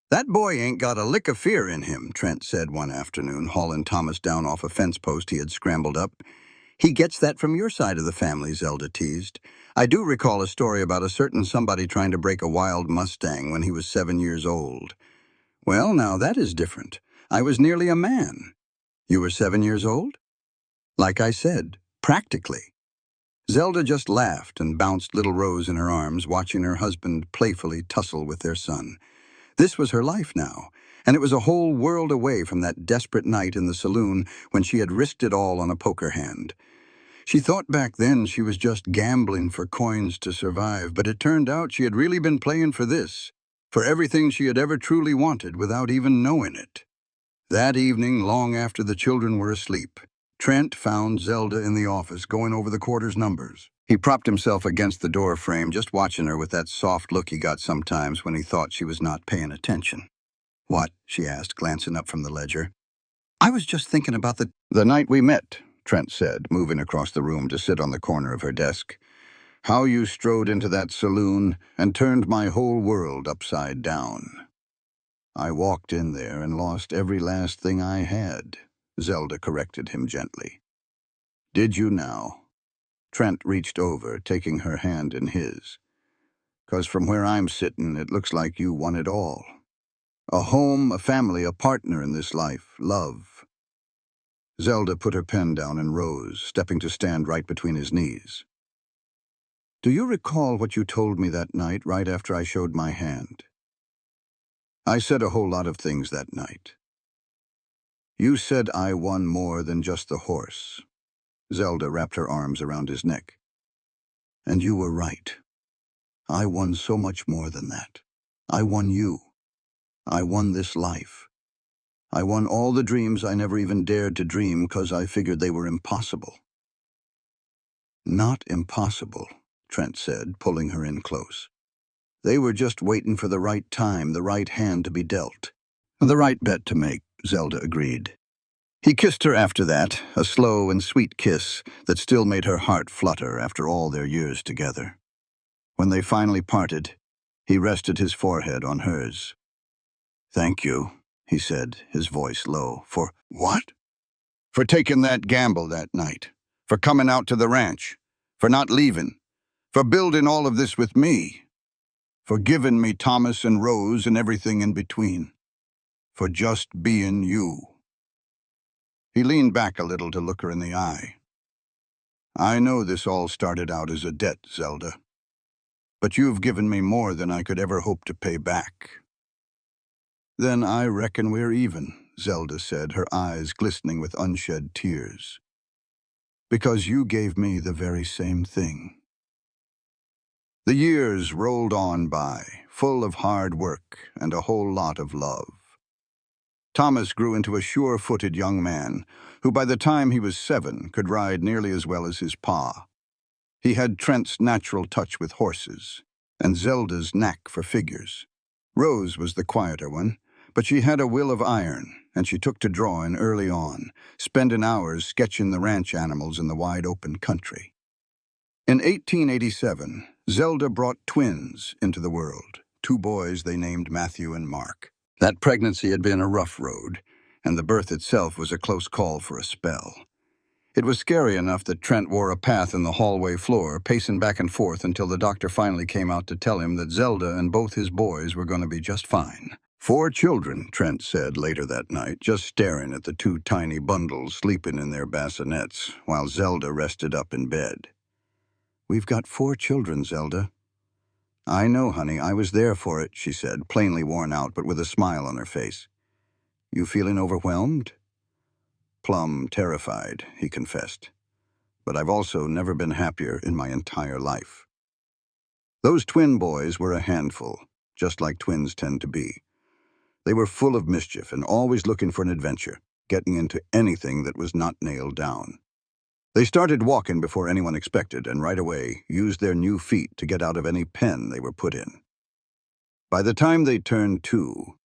"That boy ain't got a lick of fear in him," Trent said one afternoon, hauling Thomas down off a fence post he had scrambled up. "He gets that from your side of the family," Zelda teased. "I do recall a story about a certain somebody trying to break a wild Mustang when he was 7 years old." "Well, now that is different. I was nearly a man." "You were 7 years old?" "Like I said, practically." Zelda just laughed and bounced little Rose in her arms, watching her husband playfully tussle with their son. This was her life now, and it was a whole world away from that desperate night in the saloon when she had risked it all on a poker hand. She thought back then she was just gambling for coins to survive, but it turned out she had really been playing for this, for everything she had ever truly wanted without even knowing it. That evening, long after the children were asleep, Trent found Zelda in the office going over the quarter's numbers. He propped himself against the door frame, just watching her with that soft look he got sometimes when he thought she was not paying attention. "What?" she asked, glancing up from the ledger. "I was just thinking about the night we met," Trent said, moving across the room to sit on the corner of her desk. "How you strode into that saloon and turned my whole world upside down." "I walked in there and lost every last thing I had," Zelda corrected him gently. "Did you now?" Trent reached over, taking her hand in his. "'Cause from where I'm sitting, it looks like you won it all. A home, a family, a partner in this life, love." Zelda put her pen down and rose, stepping to stand right between his knees. "Do you recall what you told me that night right after I showed my hand?" "I said a whole lot of things that night. You said I won more than just the horse." Zelda wrapped her arms around his neck. "And you were right. I won so much more than that. I won you. I won this life. I won all the dreams I never even dared to dream because I figured they were impossible." "Not impossible," Trent said, pulling her in close. "They were just waiting for the right time, the right hand to be dealt." "The right bet to make," Zelda agreed. He kissed her after that, a slow and sweet kiss that still made her heart flutter after all their years together. When they finally parted, he rested his forehead on hers. "Thank you," he said, his voice low. "For what?" "For taking that gamble that night. For coming out to the ranch. For not leaving. For building all of this with me. For giving me Thomas and Rose and everything in between. For just being you." He leaned back a little to look her in the eye. "I know this all started out as a debt, Zelda. But you've given me more than I could ever hope to pay back." "Then I reckon we're even," Zelda said, her eyes glistening with unshed tears. "Because you gave me the very same thing." The years rolled on by, full of hard work and a whole lot of love. Thomas grew into a sure-footed young man who by the time he was 7 could ride nearly as well as his pa. He had Trent's natural touch with horses and Zelda's knack for figures. Rose was the quieter one, but she had a will of iron, and she took to drawing early on, spending hours sketching the ranch animals in the wide-open country. In 1887, Zelda brought twins into the world, 2 boys they named Matthew and Mark. That pregnancy had been a rough road, and the birth itself was a close call for a spell. It was scary enough that Trent wore a path in the hallway floor, pacing back and forth until the doctor finally came out to tell him that Zelda and both his boys were going to be just fine. 4 children, Trent said later that night, just staring at the 2 tiny bundles sleeping in their bassinets, while Zelda rested up in bed. "We've got 4 children, Zelda." "I know, honey, I was there for it," she said, plainly worn out but with a smile on her face. "You feeling overwhelmed?" "Plumb terrified," he confessed. "But I've also never been happier in my entire life." Those twin boys were a handful, just like twins tend to be. They were full of mischief and always looking for an adventure, getting into anything that was not nailed down. They started walking before anyone expected and right away used their new feet to get out of any pen they were put in. By the time they turned 2,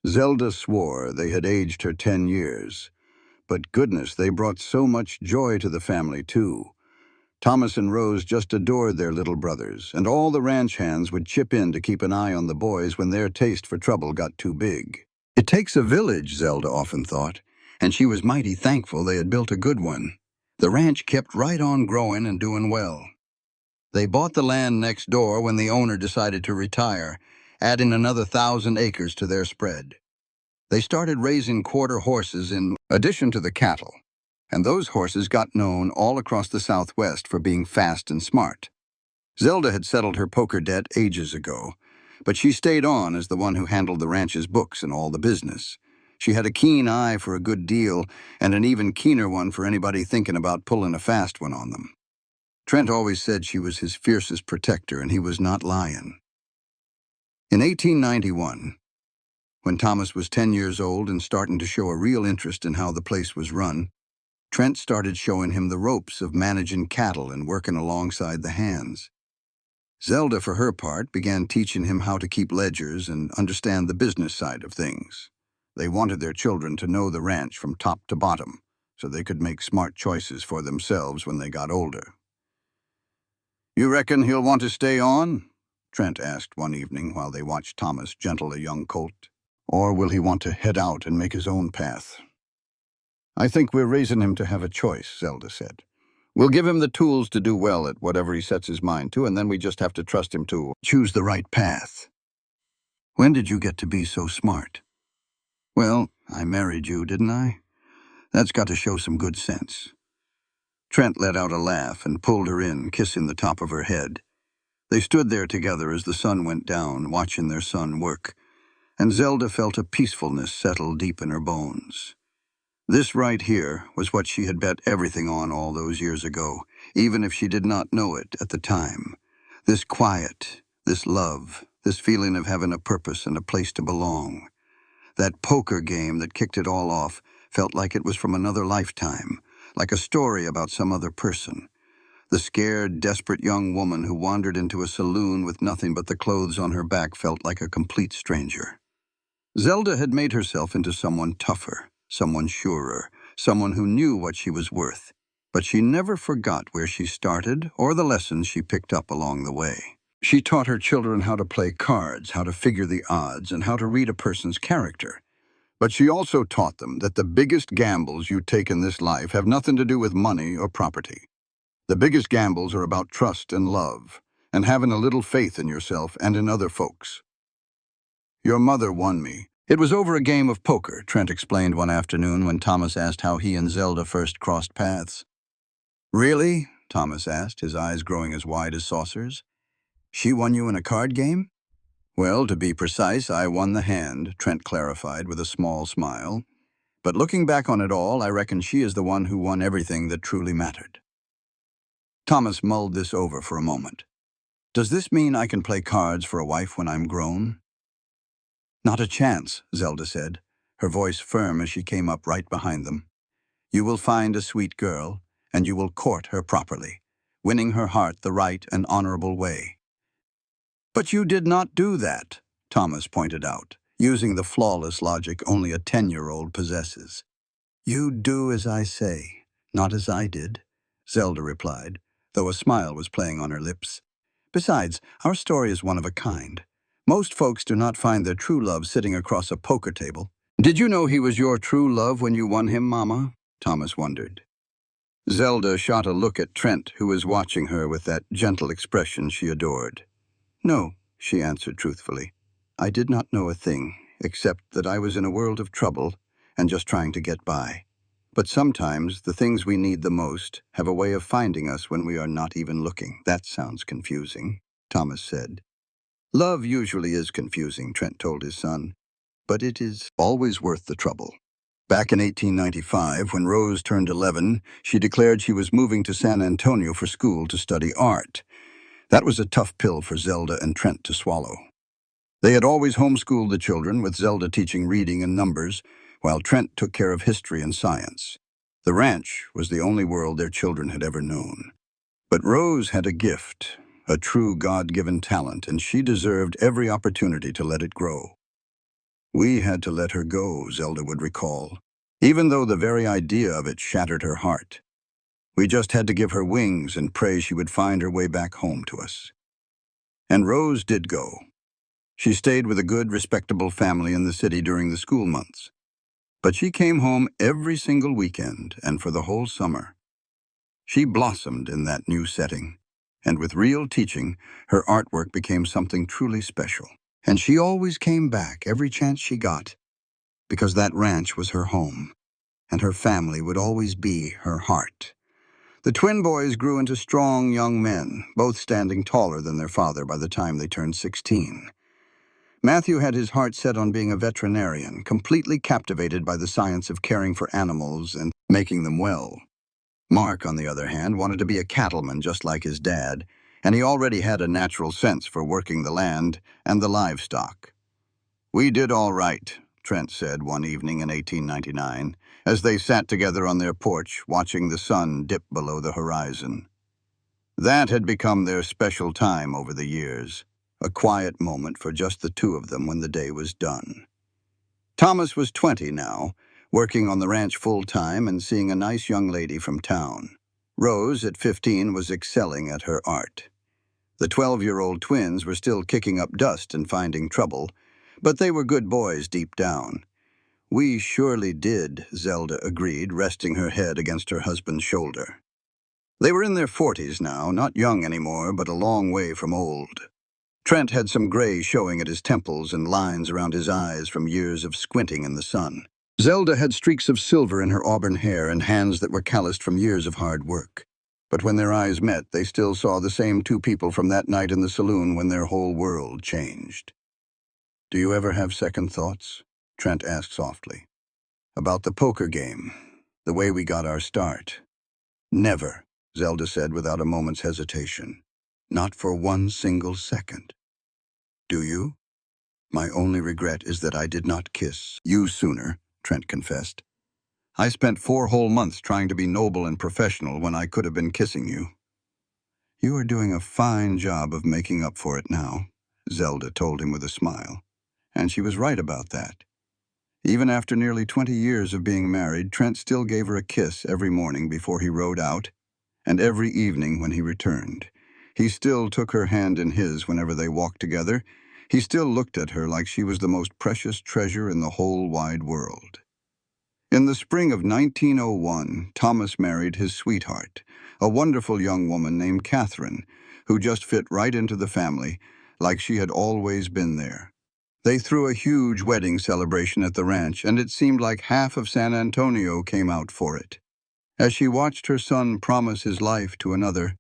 Zelda swore they had aged her 10 years. But goodness, they brought so much joy to the family, too. Thomas and Rose just adored their little brothers, and all the ranch hands would chip in to keep an eye on the boys when their taste for trouble got too big. It takes a village, Zelda often thought, and she was mighty thankful they had built a good one. The ranch kept right on growing and doing well. They bought the land next door when the owner decided to retire, adding another 1,000 acres to their spread. They started raising quarter horses in addition to the cattle, and those horses got known all across the Southwest for being fast and smart. Zelda had settled her poker debt ages ago, but she stayed on as the one who handled the ranch's books and all the business. She had a keen eye for a good deal, and an even keener one for anybody thinking about pulling a fast one on them. Trent always said she was his fiercest protector, and he was not lying. In 1891, when Thomas was 10 years old and starting to show a real interest in how the place was run, Trent started showing him the ropes of managing cattle and working alongside the hands. Zelda, for her part, began teaching him how to keep ledgers and understand the business side of things. They wanted their children to know the ranch from top to bottom, so they could make smart choices for themselves when they got older. "You reckon he'll want to stay on?" Trent asked one evening while they watched Thomas gentle a young colt. "Or will he want to head out and make his own path?" "I think we're raising him to have a choice," Zelda said. "We'll give him the tools to do well at whatever he sets his mind to, and then we just have to trust him to choose the right path." "When did you get to be so smart?" "Well, I married you, didn't I? That's got to show some good sense." Trent let out a laugh and pulled her in, kissing the top of her head. They stood there together as the sun went down, watching their son work, and Zelda felt a peacefulness settle deep in her bones. This right here was what she had bet everything on all those years ago, even if she did not know it at the time. This quiet, this love, this feeling of having a purpose and a place to belong. That poker game that kicked it all off felt like it was from another lifetime, like a story about some other person. The scared, desperate young woman who wandered into a saloon with nothing but the clothes on her back felt like a complete stranger. Zelda had made herself into someone tougher, someone surer, someone who knew what she was worth. But she never forgot where she started or the lessons she picked up along the way. She taught her children how to play cards, how to figure the odds, and how to read a person's character. But she also taught them that the biggest gambles you take in this life have nothing to do with money or property. The biggest gambles are about trust and love, and having a little faith in yourself and in other folks. "Your mother won me. It was over a game of poker," Trent explained one afternoon when Thomas asked how he and Zelda first crossed paths. "Really?" Thomas asked, his eyes growing as wide as saucers. "She won you in a card game?" "Well, to be precise, I won the hand," Trent clarified with a small smile. "But looking back on it all, I reckon she is the one who won everything that truly mattered." Thomas mulled this over for a moment. "Does this mean I can play cards for a wife when I'm grown?" "Not a chance," Zelda said, her voice firm as she came up right behind them. "You will find a sweet girl, and you will court her properly, winning her heart the right and honorable way." "But you did not do that," Thomas pointed out, using the flawless logic only a 10-year-old possesses. "You do as I say, not as I did," Zelda replied, though a smile was playing on her lips. "Besides, our story is one of a kind. Most folks do not find their true love sitting across a poker table." "Did you know he was your true love when you won him, Mama?" Thomas wondered. Zelda shot a look at Trent, who was watching her with that gentle expression she adored. "No," she answered truthfully. "I did not know a thing, except that I was in a world of trouble and just trying to get by. But sometimes the things we need the most have a way of finding us when we are not even looking." "That sounds confusing," Thomas said. "Love usually is confusing," Trent told his son, "but it is always worth the trouble." Back in 1895, when Rose turned 11, she declared she was moving to San Antonio for school to study art. That was a tough pill for Zelda and Trent to swallow. They had always homeschooled the children, with Zelda teaching reading and numbers, while Trent took care of history and science. The ranch was the only world their children had ever known. But Rose had a gift, a true God-given talent, and she deserved every opportunity to let it grow. "We had to let her go," Zelda would recall, even though the very idea of it shattered her heart. "We just had to give her wings and pray she would find her way back home to us." And Rose did go. She stayed with a good, respectable family in the city during the school months. But she came home every single weekend and for the whole summer. She blossomed in that new setting, and with real teaching, her artwork became something truly special. And she always came back every chance she got, because that ranch was her home, and her family would always be her heart. The twin boys grew into strong young men, both standing taller than their father by the time they turned 16. Matthew had his heart set on being a veterinarian, completely captivated by the science of caring for animals and making them well. Mark, on the other hand, wanted to be a cattleman just like his dad, and he already had a natural sense for working the land and the livestock. "We did all right," Trent said one evening in 1899, as they sat together on their porch watching the sun dip below the horizon. That had become their special time over the years, a quiet moment for just the two of them when the day was done. Thomas was 20 now, working on the ranch full-time and seeing a nice young lady from town. Rose, at 15, was excelling at her art. The 12-year-old twins were still kicking up dust and finding trouble, but they were good boys deep down. We surely did, Zelda agreed, resting her head against her husband's shoulder. They were in their 40s now, not young anymore, but a long way from old. Trent had some gray showing at his temples and lines around his eyes from years of squinting in the sun. Zelda had streaks of silver in her auburn hair and hands that were calloused from years of hard work. But when their eyes met, they still saw the same two people from that night in the saloon when their whole world changed. "Do you ever have second thoughts?" Trent asked softly. "About the poker game, the way we got our start?" "Never," Zelda said without a moment's hesitation. "Not for one single second." "Do you?" "My only regret is that I did not kiss you sooner," Trent confessed. "I spent 4 whole months trying to be noble and professional when I could have been kissing you." "You are doing a fine job of making up for it now," Zelda told him with a smile. And she was right about that. Even after nearly 20 years of being married, Trent still gave her a kiss every morning before he rode out, and every evening when he returned. He still took her hand in his whenever they walked together. He still looked at her like she was the most precious treasure in the whole wide world. In the spring of 1901, Thomas married his sweetheart, a wonderful young woman named Catherine, who just fit right into the family, like she had always been there. They threw a huge wedding celebration at the ranch, and it seemed like half of San Antonio came out for it. As she watched her son promise his life to another,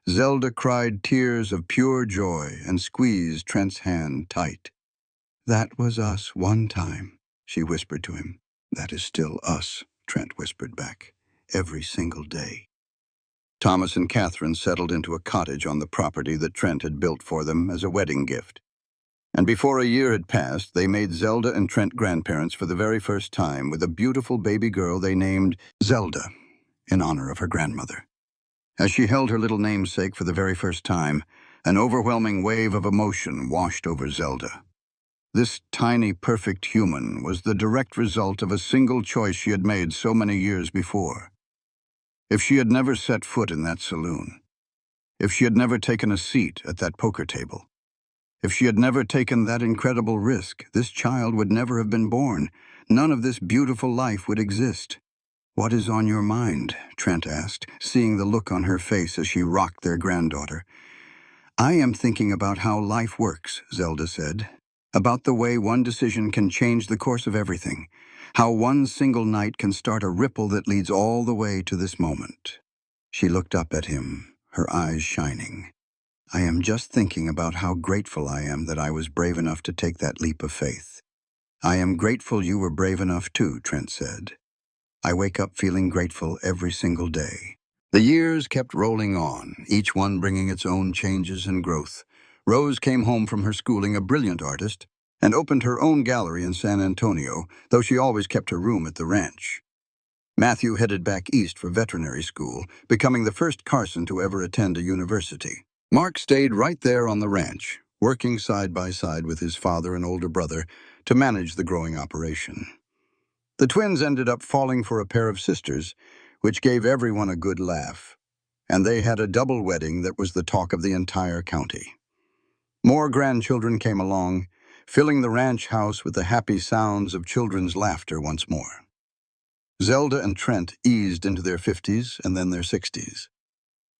Zelda cried tears of pure joy and squeezed Trent's hand tight. "That was us one time," she whispered to him. "That is still us," Trent whispered back, "every single day." Thomas and Catherine settled into a cottage on the property that Trent had built for them as a wedding gift. And before a year had passed, they made Zelda and Trent grandparents for the very first time with a beautiful baby girl they named Zelda, in honor of her grandmother. As she held her little namesake for the very first time, an overwhelming wave of emotion washed over Zelda. This tiny, perfect human was the direct result of a single choice she had made so many years before. If she had never set foot in that saloon, if she had never taken a seat at that poker table, if she had never taken that incredible risk, this child would never have been born. None of this beautiful life would exist. "What is on your mind?" Trent asked, seeing the look on her face as she rocked their granddaughter. "I am thinking about how life works," Zelda said. "About the way one decision can change the course of everything. How one single night can start a ripple that leads all the way to this moment." She looked up at him, her eyes shining. "I am just thinking about how grateful I am that I was brave enough to take that leap of faith." "I am grateful you were brave enough too," Trent said. "I wake up feeling grateful every single day." The years kept rolling on, each one bringing its own changes and growth. Rose came home from her schooling a brilliant artist and opened her own gallery in San Antonio, though she always kept her room at the ranch. Matthew headed back east for veterinary school, becoming the first Carson to ever attend a university. Mark stayed right there on the ranch, working side by side with his father and older brother to manage the growing operation. The twins ended up falling for a pair of sisters, which gave everyone a good laugh, and they had a double wedding that was the talk of the entire county. More grandchildren came along, filling the ranch house with the happy sounds of children's laughter once more. Zelda and Trent eased into their 50s and then their 60s.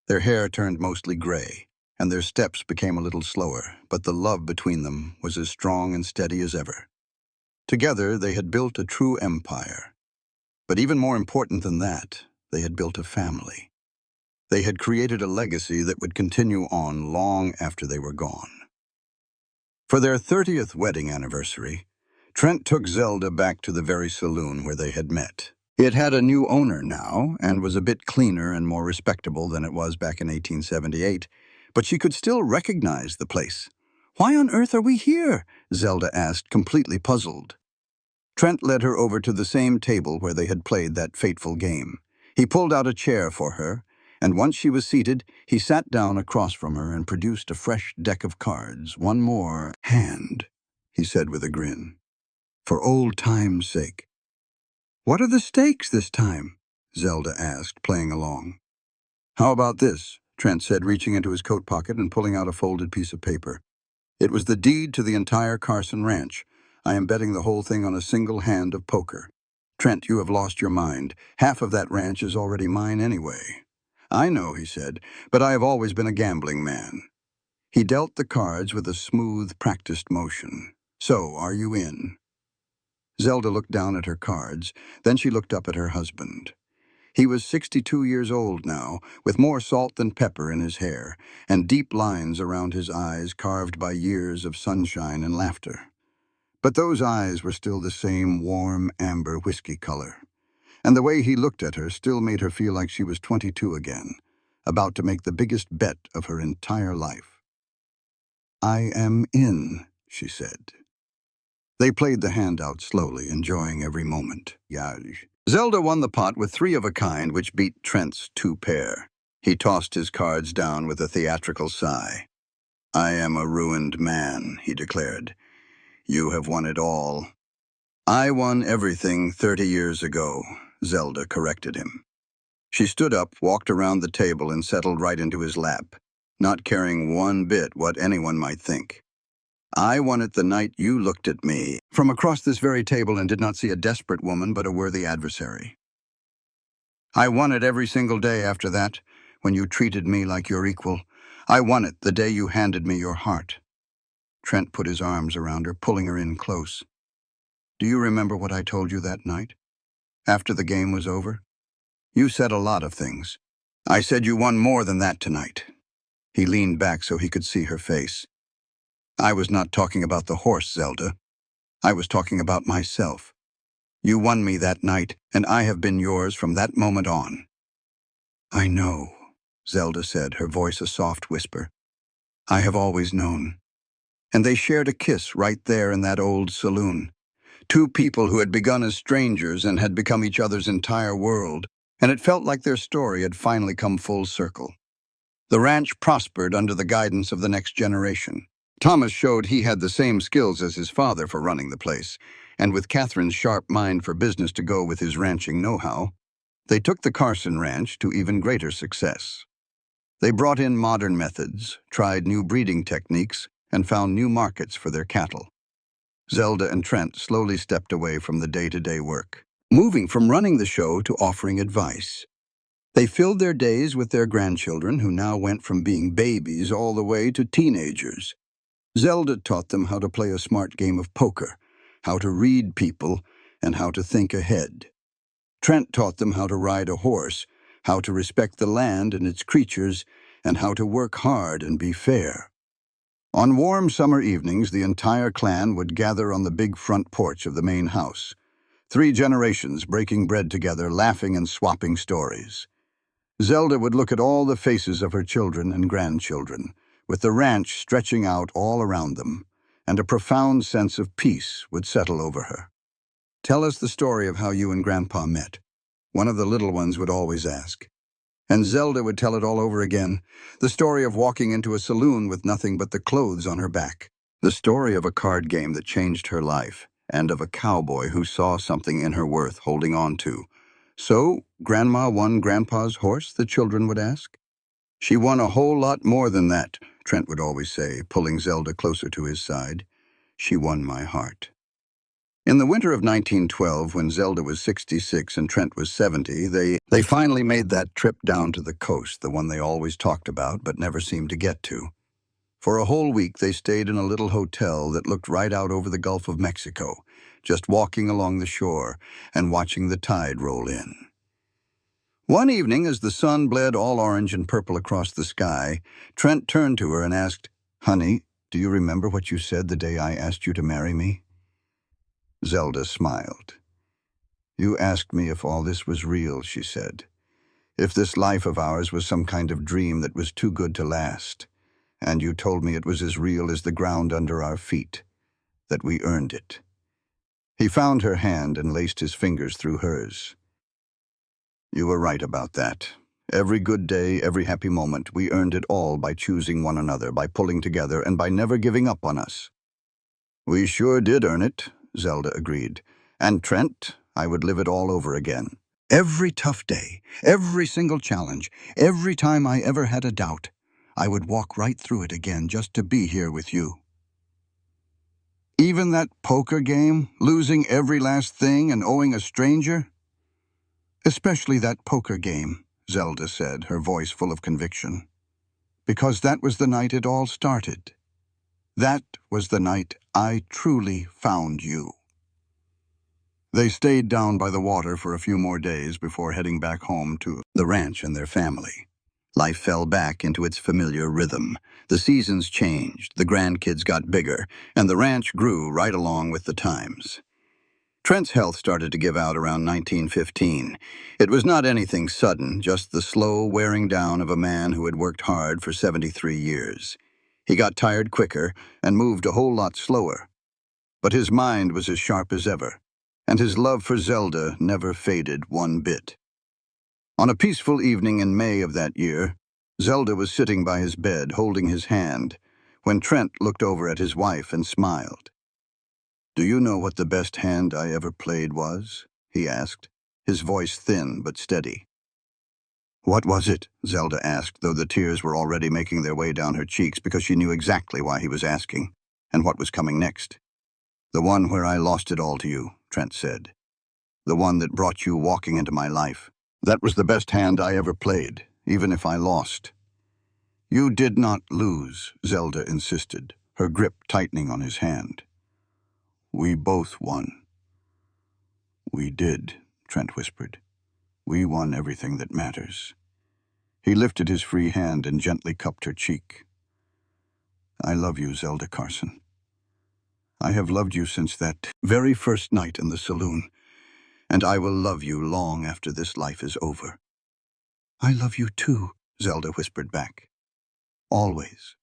Their hair turned mostly gray, and their steps became a little slower, but the love between them was as strong and steady as ever. Together, they had built a true empire. But even more important than that, they had built a family. They had created a legacy that would continue on long after they were gone. For their 30th wedding anniversary, Trent took Zelda back to the very saloon where they had met. It had a new owner now, and was a bit cleaner and more respectable than it was back in 1878, but she could still recognize the place. "Why on earth are we here?" Zelda asked, completely puzzled. Trent led her over to the same table where they had played that fateful game. He pulled out a chair for her, and once she was seated, he sat down across from her and produced a fresh deck of cards. "One more hand," he said with a grin. "For old time's sake." "What are the stakes this time?" Zelda asked, playing along. "How about this?" Trent said, reaching into his coat pocket and pulling out a folded piece of paper. "It was the deed to the entire Carson ranch. I am betting the whole thing on a single hand of poker. Trent, you have lost your mind. Half of that ranch is already mine anyway." "I know," he said, "but I have always been a gambling man." He dealt the cards with a smooth, practiced motion. "So, are you in?" Zelda looked down at her cards, then she looked up at her husband. He was 62 years old now, with more salt than pepper in his hair, and deep lines around his eyes carved by years of sunshine and laughter. But those eyes were still the same warm, amber whiskey color. And the way he looked at her still made her feel like she was 22 again, about to make the biggest bet of her entire life. "I am in," she said. They played the hand out slowly, enjoying every moment. Zelda won the pot with three of a kind, which beat Trent's two pair. He tossed his cards down with a theatrical sigh. "I am a ruined man," he declared. "You have won it all." "I won everything 30 years ago," Zelda corrected him. She stood up, walked around the table, and settled right into his lap, not caring one bit what anyone might think. "I won it the night you looked at me from across this very table and did not see a desperate woman but a worthy adversary. I won it every single day after that, when you treated me like your equal. I won it the day you handed me your heart." Trent put his arms around her, pulling her in close. "Do you remember what I told you that night, after the game was over? You said a lot of things. I said you won more than that tonight." He leaned back so he could see her face. "I was not talking about the horse, Zelda. I was talking about myself. You won me that night, and I have been yours from that moment on." "I know," Zelda said, her voice a soft whisper. "I have always known." And they shared a kiss right there in that old saloon. Two people who had begun as strangers and had become each other's entire world, and it felt like their story had finally come full circle. The ranch prospered under the guidance of the next generation. Thomas showed he had the same skills as his father for running the place, and with Catherine's sharp mind for business to go with his ranching know-how, they took the Carson Ranch to even greater success. They brought in modern methods, tried new breeding techniques, and found new markets for their cattle. Zelda and Trent slowly stepped away from the day-to-day work, moving from running the show to offering advice. They filled their days with their grandchildren, who now went from being babies all the way to teenagers. Zelda taught them how to play a smart game of poker, how to read people, and how to think ahead. Trent taught them how to ride a horse, how to respect the land and its creatures, and how to work hard and be fair. On warm summer evenings, the entire clan would gather on the big front porch of the main house. 3 generations breaking bread together, laughing and swapping stories. Zelda would look at all the faces of her children and grandchildren, with the ranch stretching out all around them, and a profound sense of peace would settle over her. "Tell us the story of how you and Grandpa met," one of the little ones would always ask. And Zelda would tell it all over again, the story of walking into a saloon with nothing but the clothes on her back, the story of a card game that changed her life, and of a cowboy who saw something in her worth holding on to. "So, Grandma won Grandpa's horse?" the children would ask. "She won a whole lot more than that," Trent would always say, pulling Zelda closer to his side. "She won my heart." In the winter of 1912, when Zelda was 66 and Trent was 70, they finally made that trip down to the coast, the one they always talked about but never seemed to get to. For a whole week, they stayed in a little hotel that looked right out over the Gulf of Mexico, just walking along the shore and watching the tide roll in. One evening, as the sun bled all orange and purple across the sky, Trent turned to her and asked, "Honey, do you remember what you said the day I asked you to marry me?" Zelda smiled. "You asked me if all this was real," she said. "If this life of ours was some kind of dream that was too good to last. And you told me it was as real as the ground under our feet, that we earned it." He found her hand and laced his fingers through hers. You were right about that. Every good day, every happy moment, we earned it all by choosing one another, by pulling together, and by never giving up on us. We sure did earn it, Zelda agreed. And Trent, I would live it all over again. Every tough day, every single challenge, every time I ever had a doubt, I would walk right through it again just to be here with you. Even that poker game, losing every last thing and owing a stranger? Especially that poker game, Zelda said, her voice full of conviction. Because that was the night it all started. That was the night I truly found you. They stayed down by the water for a few more days before heading back home to the ranch and their family. Life fell back into its familiar rhythm. The seasons changed, the grandkids got bigger, and the ranch grew right along with the times. Trent's health started to give out around 1915. It was not anything sudden, just the slow wearing down of a man who had worked hard for 73 years. He got tired quicker and moved a whole lot slower. But his mind was as sharp as ever, and his love for Zelda never faded one bit. On a peaceful evening in May of that year, Zelda was sitting by his bed, holding his hand, when Trent looked over at his wife and smiled. "Do you know what the best hand I ever played was?" he asked, his voice thin but steady. "What was it?" Zelda asked, though the tears were already making their way down her cheeks because she knew exactly why he was asking, and what was coming next. "The one where I lost it all to you," Trent said. "The one that brought you walking into my life. That was the best hand I ever played, even if I lost." "You did not lose," Zelda insisted, her grip tightening on his hand. "We both won." "We did," Trent whispered. "We won everything that matters." He lifted his free hand and gently cupped her cheek. "I love you, Zelda Carson. I have loved you since that very first night in the saloon, and I will love you long after this life is over." "I love you too," Zelda whispered back. "Always."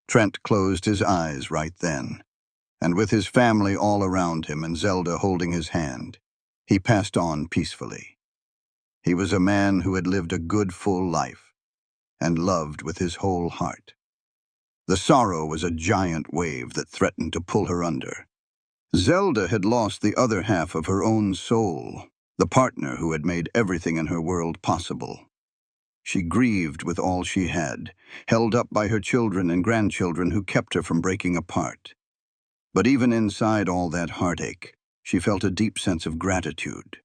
Trent closed his eyes right then, and with his family all around him and Zelda holding his hand, he passed on peacefully. He was a man who had lived a good, full life and loved with his whole heart. The sorrow was a giant wave that threatened to pull her under. Zelda had lost the other half of her own soul, the partner who had made everything in her world possible. She grieved with all she had, held up by her children and grandchildren who kept her from breaking apart. But even inside all that heartache, she felt a deep sense of gratitude.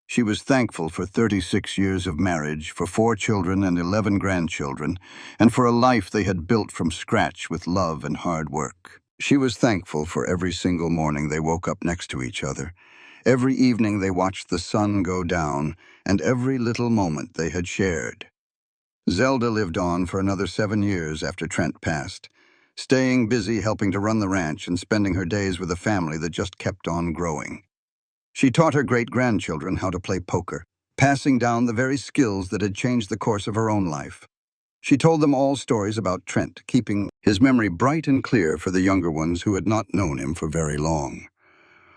She was thankful for 36 years of marriage, for 4 children and 11 grandchildren, and for a life they had built from scratch with love and hard work. She was thankful for every single morning they woke up next to each other, every evening they watched the sun go down, and every little moment they had shared. Zelda lived on for another 7 years after Trent passed, staying busy helping to run the ranch and spending her days with a family that just kept on growing. She taught her great-grandchildren how to play poker, passing down the very skills that had changed the course of her own life. She told them all stories about Trent, keeping his memory bright and clear for the younger ones who had not known him for very long.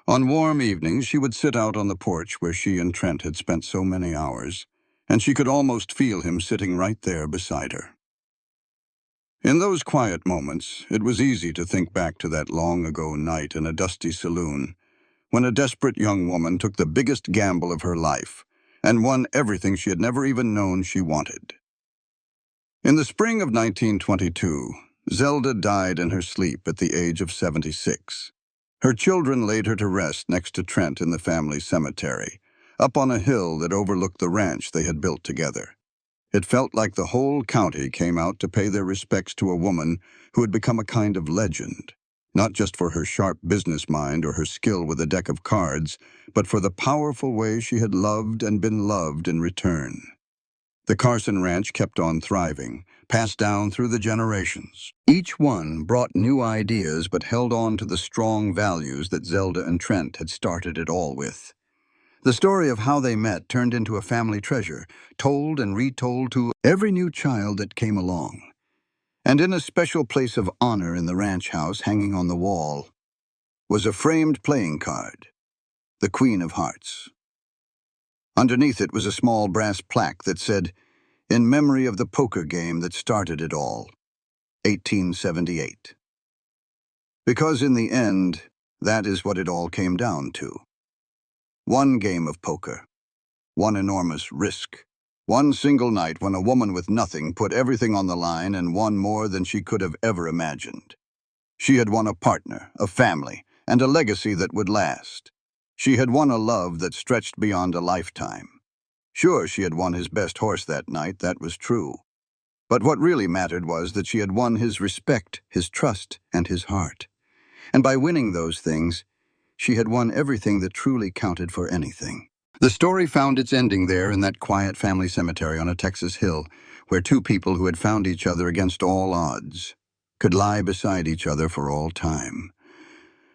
On warm evenings, she would sit out on the porch where she and Trent had spent so many hours, and she could almost feel him sitting right there beside her. In those quiet moments, it was easy to think back to that long-ago night in a dusty saloon, when a desperate young woman took the biggest gamble of her life and won everything she had never even known she wanted. In the spring of 1922, Zelda died in her sleep at the age of 76. Her children laid her to rest next to Trent in the family cemetery, up on a hill that overlooked the ranch they had built together. It felt like the whole county came out to pay their respects to a woman who had become a kind of legend, not just for her sharp business mind or her skill with a deck of cards, but for the powerful way she had loved and been loved in return. The Carson Ranch kept on thriving, passed down through the generations. Each one brought new ideas but held on to the strong values that Zelda and Trent had started it all with. The story of how they met turned into a family treasure, told and retold to every new child that came along. And in a special place of honor in the ranch house hanging on the wall, was a framed playing card, the Queen of Hearts. Underneath it was a small brass plaque that said, "In memory of the poker game that started it all, 1878. Because in the end, that is what it all came down to. One game of poker, one enormous risk. One single night when a woman with nothing put everything on the line and won more than she could have ever imagined. She had won a partner, a family, and a legacy that would last. She had won a love that stretched beyond a lifetime. Sure, she had won his best horse that night, that was true. But what really mattered was that she had won his respect, his trust, and his heart. And by winning those things, she had won everything that truly counted for anything. The story found its ending there in that quiet family cemetery on a Texas hill, where two people who had found each other against all odds could lie beside each other for all time.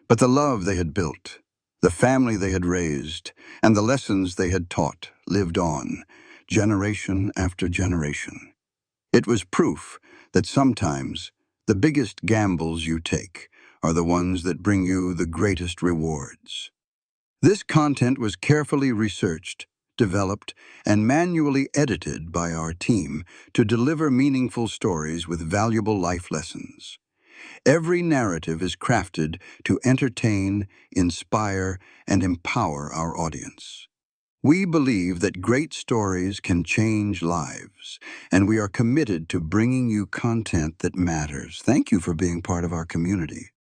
But the love they had built, the family they had raised, and the lessons they had taught lived on, generation after generation. It was proof that sometimes the biggest gambles you take are the ones that bring you the greatest rewards. This content was carefully researched, developed, and manually edited by our team to deliver meaningful stories with valuable life lessons. Every narrative is crafted to entertain, inspire, and empower our audience. We believe that great stories can change lives, and we are committed to bringing you content that matters. Thank you for being part of our community.